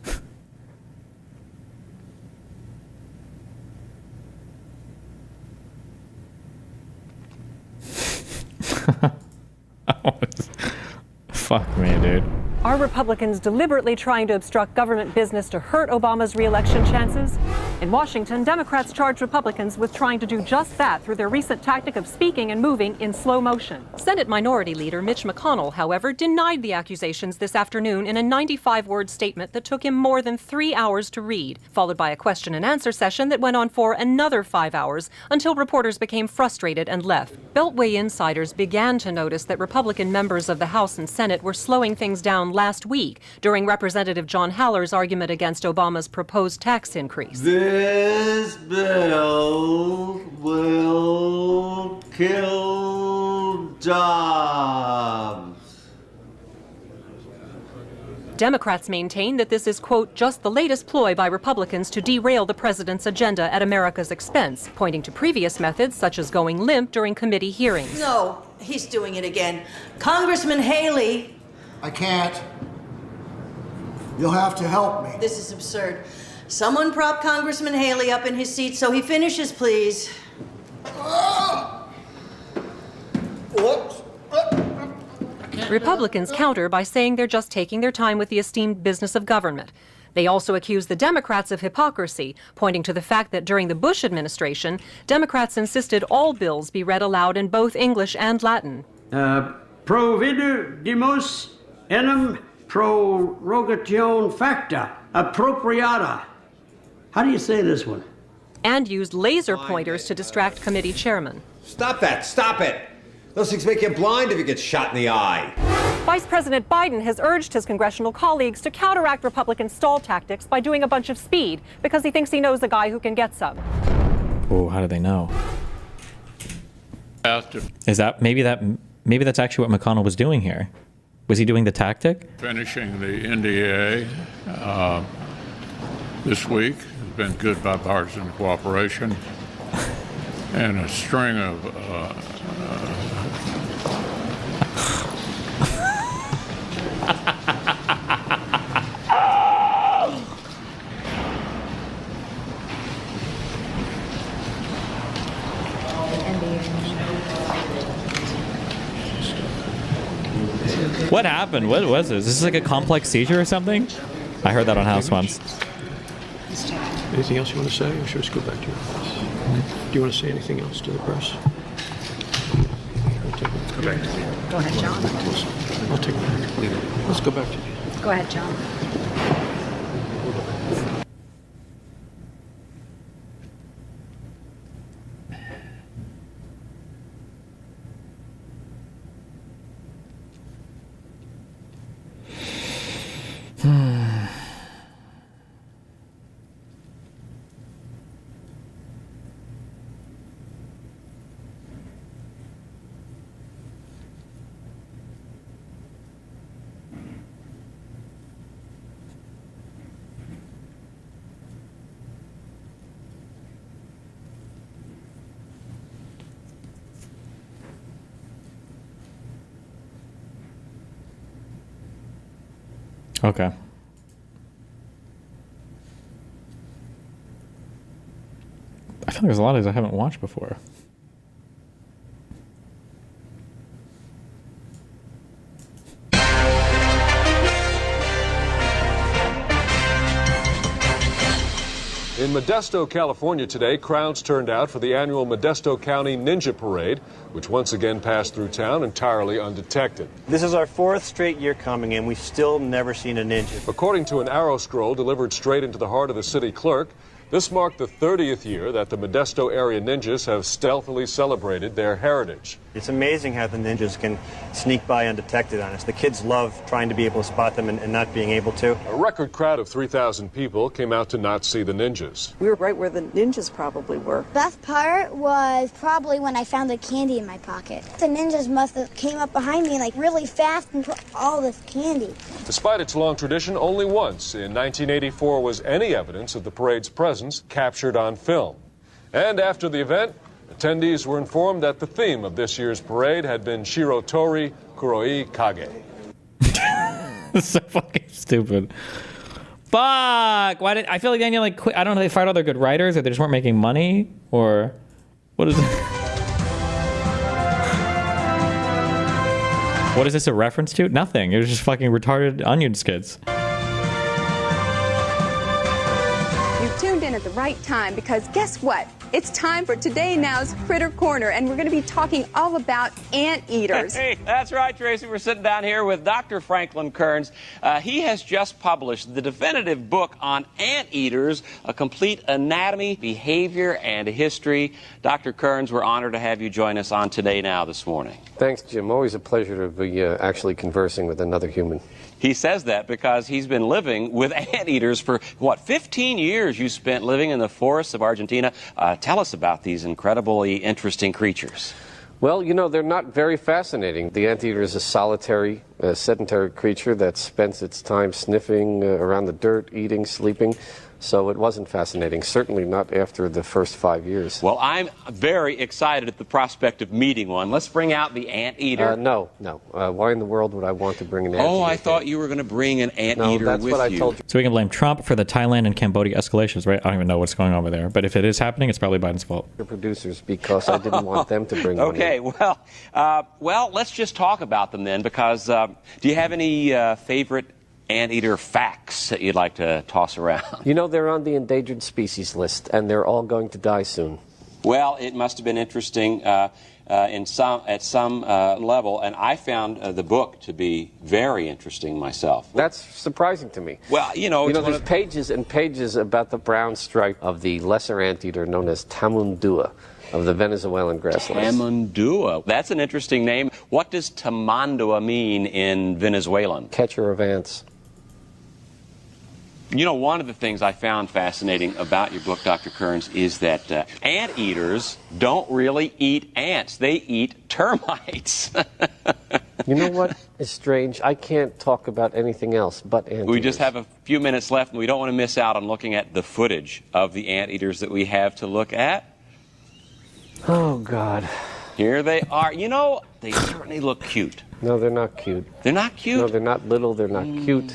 Fuck me, dude. Are Republicans deliberately trying to obstruct government business to hurt Obama's re-election chances? In Washington, Democrats charge Republicans with trying to do just that through their recent tactic of speaking and moving in slow motion. Senate Minority Leader Mitch McConnell, however, denied the accusations this afternoon in a 95-word statement that took him more than 3 hours to read, followed by a question and answer session that went on for another 5 hours until reporters became frustrated and left. Beltway insiders began to notice that Republican members of the House and Senate were slowing things down last week during Representative John Haller's argument against Obama's proposed tax increase. This bill will kill jobs. Democrats maintain that this is, quote, just the latest ploy by Republicans to derail the president's agenda at America's expense, pointing to previous methods such as going limp during committee hearings. No, he's doing it again. Congressman Haley. I can't. You'll have to help me. This is absurd. Someone prop Congressman Haley up in his seat so he finishes, please. Republicans counter by saying they're just taking their time with the esteemed business of government. They also accuse the Democrats of hypocrisy, pointing to the fact that during the Bush administration, Democrats insisted all bills be read aloud in both English and Latin. Providimus enim prorogation facta appropriata. How do you say this one? And used laser pointers to distract committee chairmen. Stop that! Stop it! Those things make you blind if you get shot in the eye. Vice President Biden has urged his congressional colleagues to counteract Republican stall tactics by doing a bunch of speed because he thinks he knows a guy who can get some. Oh, how do they know? Is that maybe that's actually what McConnell was doing here? Was he doing the tactic? Finishing the NDA this week has been good bipartisan cooperation and a string of What happened? What was this? Is this like a complex seizure or something? I heard that on House once. Anything else you want to say, or should we just go back to your office? Do you want to say anything else to the press? Go back. Go ahead, John. I'll take it. Let's go back to you. Go ahead, John. Okay. I feel like there's a lot of these I haven't watched before. In Modesto, California today, crowds turned out for the annual Modesto County Ninja Parade, which once again passed through town entirely undetected. This is our 4th straight year coming, and we've still never seen a ninja. According to an arrow scroll delivered straight into the heart of the city clerk, this marked the 30th year that the Modesto area ninjas have stealthily celebrated their heritage. It's amazing how the ninjas can sneak by undetected on us. The kids love trying to be able to spot them and not being able to. A record crowd of 3,000 people came out to not see the ninjas. We were right where the ninjas probably were. Best part was probably when I found the candy in my pocket. The ninjas must have came up behind me like really fast and put all this candy. Despite its long tradition, only once in 1984 was any evidence of the parade's presence captured on film. And after the event, attendees were informed that the theme of this year's parade had been Shirotori Kuroi Kage. It's so fucking stupid. Fuck! Why did I feel like Daniel like quit? I don't know. They fired all their good writers, or they just weren't making money, or what is it? What is this a reference to? Nothing. It was just fucking retarded onion skits. You've tuned in at the right time because guess what? It's time for Today Now's Critter Corner, and we're going to be talking all about anteaters. Hey, that's right, Tracy. We're sitting down here with Dr. Franklin Kearns. He has just published the definitive book on anteaters, A Complete Anatomy, Behavior, and History. Dr. Kearns, we're honored to have you join us on Today Now this morning. Thanks, Jim. Always a pleasure to be actually conversing with another human. He says that because he's been living with anteaters for, 15 years you spent living in the forests of Argentina. Tell us about these incredibly interesting creatures. Well, they're not very fascinating. The anteater is a solitary, sedentary creature that spends its time sniffing around the dirt, eating, sleeping. So it wasn't fascinating, certainly not after the first 5 years. Well, I'm very excited at the prospect of meeting one. Let's bring out the anteater. No. Why in the world would I want to bring an anteater? Oh, I thought you were going to bring an anteater with you. No, that's what I told you. So we can blame Trump for the Thailand and Cambodia escalations, right? I don't even know what's going on over there. But if it is happening, it's probably Biden's fault. The producers, because I didn't want them to bring one in. Okay, well, let's just talk about them then, because do you have any favorite anteater facts that you'd like to toss around? They're on the endangered species list, and they're all going to die soon. Well, it must have been interesting at some level, and I found the book to be very interesting myself. That's surprising to me. Well, there's pages and pages about the brown stripe of the lesser anteater known as tamundua of the Venezuelan grasslands. Tamandua. That's an interesting name. What does tamandua mean in Venezuelan? Catcher of ants. One of the things I found fascinating about your book, Dr. Kearns, is that anteaters don't really eat ants. They eat termites. You know what is strange? I can't talk about anything else but anteaters. We just have a few minutes left, and we don't want to miss out on looking at the footage of the anteaters that we have to look at. Oh, God. Here they are. They certainly look cute. No, they're not cute. They're not cute? No, they're not little. They're not cute.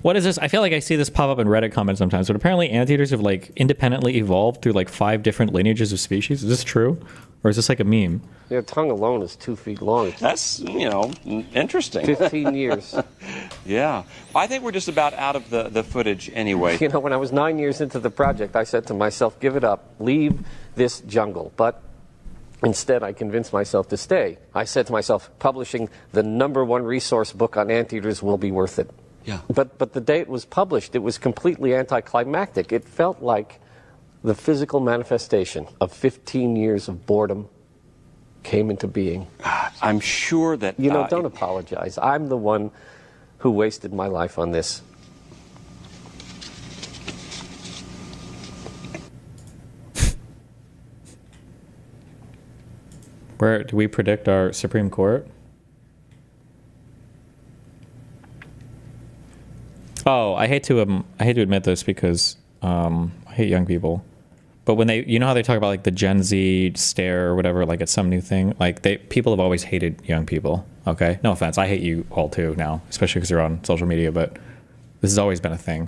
What is this? I feel like I see this pop up in Reddit comments sometimes, but apparently anteaters have independently evolved through 5 different lineages of species. Is this true? Or is this like a meme? Their tongue alone is 2 feet long. That's, interesting. 15 years. Yeah. I think we're just about out of the footage anyway. When I was 9 years into the project, I said to myself, give it up. Leave this jungle. But instead, I convinced myself to stay. I said to myself, publishing the #1 resource book on anteaters will be worth it. Yeah. But the day it was published, it was completely anticlimactic. It felt like the physical manifestation of 15 years of boredom came into being. I'm sure that... don't apologize. I'm the one who wasted my life on this. Where do we predict our Supreme Court? Oh, I hate to admit this because I hate young people. But when they, how they talk about the Gen Z stare or whatever, it's some new thing. People have always hated young people. Okay, no offense, I hate you all too now, especially because you're on social media. But this has always been a thing.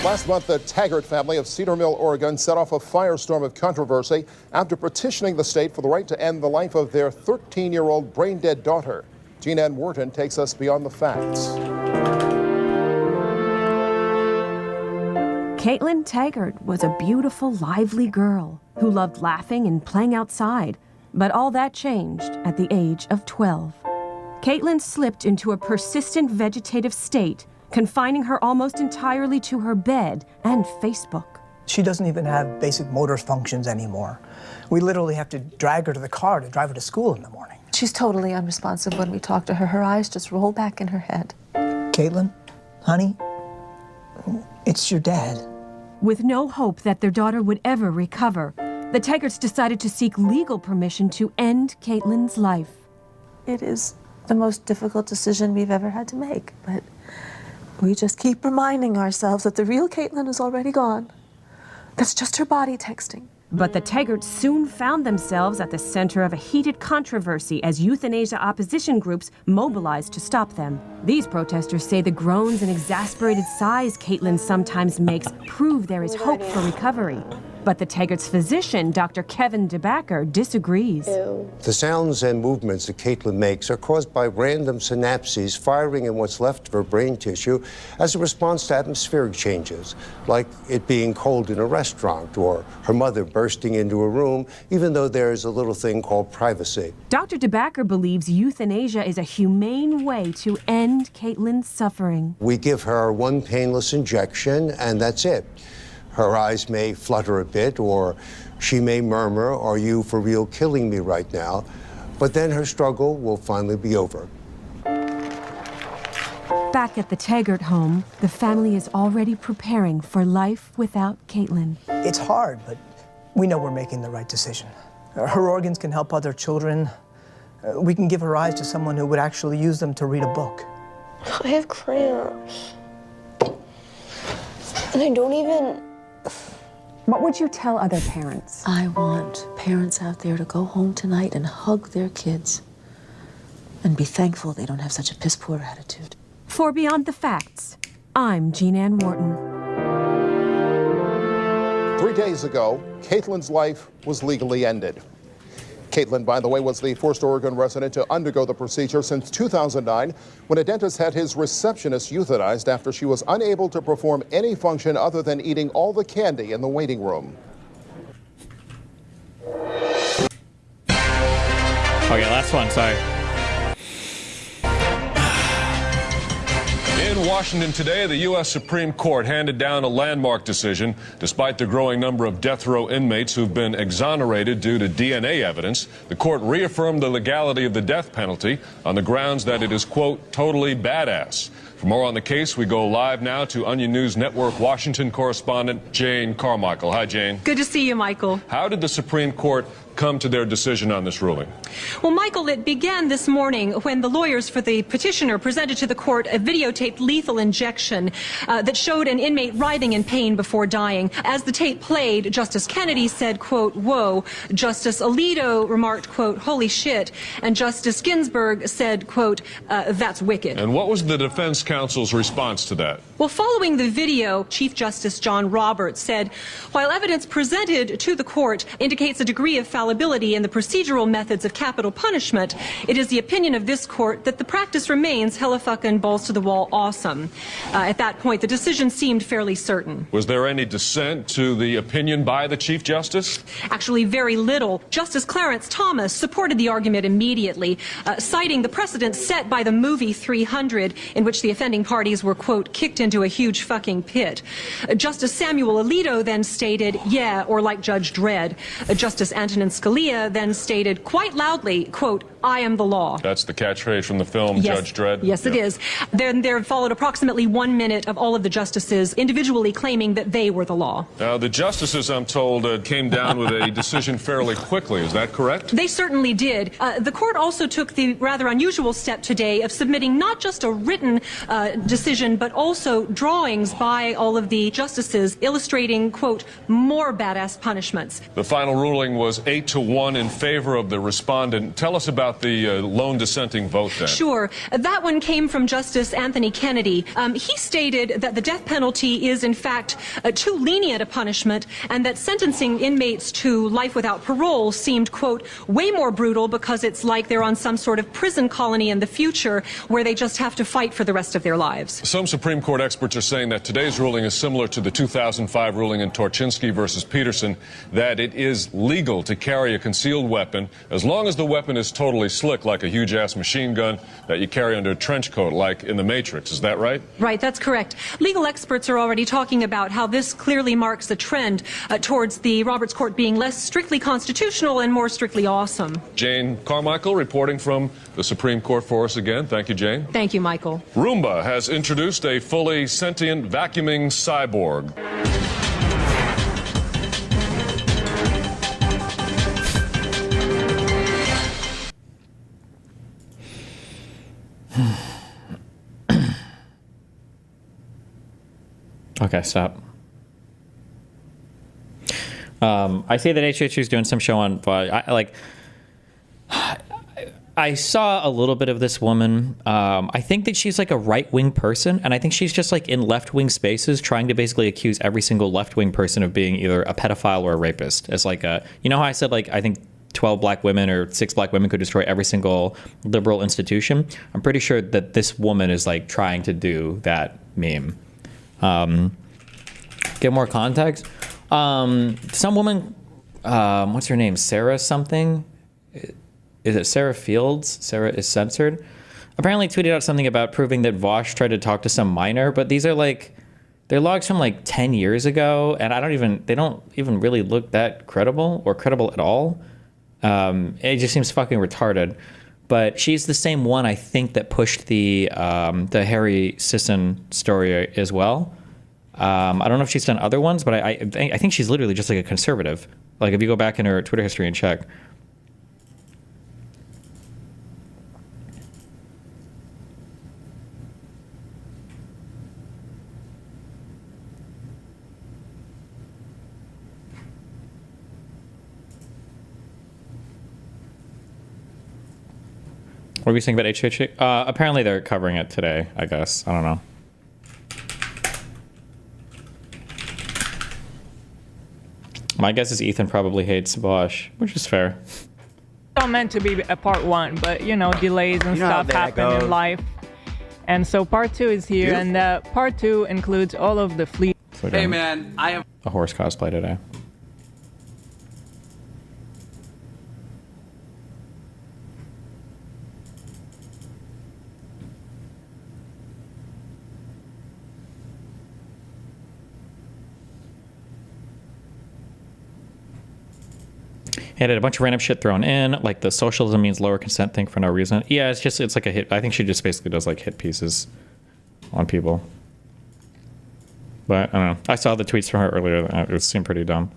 Last month, the Taggart family of Cedar Mill, Oregon, set off a firestorm of controversy after petitioning the state for the right to end the life of their 13-year-old brain-dead daughter. Jean Ann Wharton takes us beyond the facts. Caitlin Taggart was a beautiful, lively girl who loved laughing and playing outside. But all that changed at the age of 12. Caitlin slipped into a persistent vegetative state, confining her almost entirely to her bed and Facebook. She doesn't even have basic motor functions anymore. We literally have to drag her to the car to drive her to school in the morning. She's totally unresponsive when we talk to her. Her eyes just roll back in her head. Caitlin, honey, it's your dad. With no hope that their daughter would ever recover, the Taggarts decided to seek legal permission to end Caitlin's life. It is the most difficult decision we've ever had to make, but we just keep reminding ourselves that the real Caitlin is already gone. That's just her body texting. But the Taggarts soon found themselves at the center of a heated controversy as euthanasia opposition groups mobilized to stop them. These protesters say the groans and exasperated sighs Caitlin sometimes makes prove there is hope for recovery. But the Taggart's physician, Dr. Kevin DeBacker, disagrees. The sounds and movements that Caitlin makes are caused by random synapses firing in what's left of her brain tissue as a response to atmospheric changes, like it being cold in a restaurant or her mother bursting into a room, even though there's a little thing called privacy. Dr. DeBacker believes euthanasia is a humane way to end Caitlin's suffering. We give her one painless injection, and that's it. Her eyes may flutter a bit, or she may murmur, "Are you for real killing me right now?" But then her struggle will finally be over. Back at the Taggart home, the family is already preparing for life without Caitlin. It's hard, but we know we're making the right decision. Her organs can help other children. We can give her eyes to someone who would actually use them to read a book. I have cramps. And I don't even... What would you tell other parents? I want parents out there to go home tonight and hug their kids and be thankful they don't have such a piss-poor attitude. For Beyond the Facts, I'm Jean Ann Wharton. 3 days ago, Caitlin's life was legally ended. Caitlin, by the way, was the first Oregon resident to undergo the procedure since 2009, when a dentist had his receptionist euthanized after she was unable to perform any function other than eating all the candy in the waiting room. Okay, last one, sorry. In Washington today, the U.S. Supreme Court handed down a landmark decision. Despite the growing number of death row inmates who've been exonerated due to DNA evidence, the court reaffirmed the legality of the death penalty on the grounds that it is, quote, totally badass. For more on the case, we go live now to Onion News Network Washington correspondent Jane Carmichael. Hi, Jane. Good to see you, Michael. How did the Supreme Court come to their decision on this ruling? Well, Michael, it began this morning when the lawyers for the petitioner presented to the court a videotaped lethal injection that showed an inmate writhing in pain before dying. As the tape played, Justice Kennedy said, quote, whoa. Justice Alito remarked, quote, holy shit. And Justice Ginsburg said, quote, that's wicked. And what was the defense counsel's response to that? Well, following the video, Chief Justice John Roberts said, while evidence presented to the court indicates a degree of fallibility in the procedural methods of capital punishment, it is the opinion of this court that the practice remains hella fucking balls to the wall awesome. At that point, the decision seemed fairly certain. Was there any dissent to the opinion by the Chief Justice? Actually, very little. Justice Clarence Thomas supported the argument immediately, citing the precedent set by the movie 300, in which the offending parties were, quote, kicked into a huge fucking pit. Justice Samuel Alito then stated, yeah, or like Judge Dredd. Justice Antonin Scalia then stated quite loudly, quote, I am the law. That's the catchphrase from the film, yes. Judge Dredd? Yes, it is. Then there followed approximately 1 minute of all of the justices individually claiming that they were the law. Now, the justices, I'm told, came down with a decision fairly quickly. Is that correct? They certainly did. The court also took the rather unusual step today of submitting not just a written decision, but also drawings by all of the justices illustrating, quote, more badass punishments. The final ruling was 8-1 in favor of the respondent. Tell us about the lone dissenting vote then. Sure. That one came from Justice Anthony Kennedy. He stated that the death penalty is, in fact, too lenient a punishment, and that sentencing inmates to life without parole seemed, quote, way more brutal because it's like they're on some sort of prison colony in the future where they just have to fight for the rest of their lives. Some Supreme Court experts are saying that today's ruling is similar to the 2005 ruling in Torchinsky versus Peterson, that it is legal to carry a concealed weapon as long as the weapon is totally slick, like a huge-ass machine gun that you carry under a trench coat, like in The Matrix. Is that right? Right, that's correct. Legal experts are already talking about how this clearly marks a trend towards the Roberts Court being less strictly constitutional and more strictly awesome. Jane Carmichael reporting from the Supreme Court for us again. Thank you, Jane. Thank you, Michael. Roomba has introduced a fully sentient vacuuming cyborg. Okay, stop. I see that HHU is doing some show on, I I saw a little bit of this woman. I think that she's like a right-wing person, and I think she's just like in left-wing spaces trying to basically accuse every single left-wing person of being either a pedophile or a rapist. As like a, you know how I said like I think 12 black women or 6 black women could destroy every single liberal institution? I'm pretty sure that this woman is like trying to do that meme. Get more context. Some woman, what's her name? Sarah something? Is it Sarah Fields? Sarah is censored. Apparently tweeted out something about proving that Vosh tried to talk to some minor, but these are like, they're logs from like 10 years ago, and they don't even really look that credible or credible at all. It just seems fucking retarded. But she's the same one, I think, that pushed the Harry Sisson story as well. I don't know if she's done other ones, but I think she's literally just like a conservative. Like if you go back in her Twitter history and check. What were we saying about HHH? Apparently they're covering it today, I guess. I don't know. My guess is Ethan probably hates Bosch, which is fair. Not meant to be a part 1, but you know, delays and stuff happen in life. And so part 2 is here, and part 2 includes all of the fleet. Hey man, I am a horse cosplay today. It had a bunch of random shit thrown in, like the socialism means lower consent thing for no reason. Yeah, it's like a hit. I think she just basically does like hit pieces on people. But I don't know. I saw the tweets from her earlier. It seemed pretty dumb.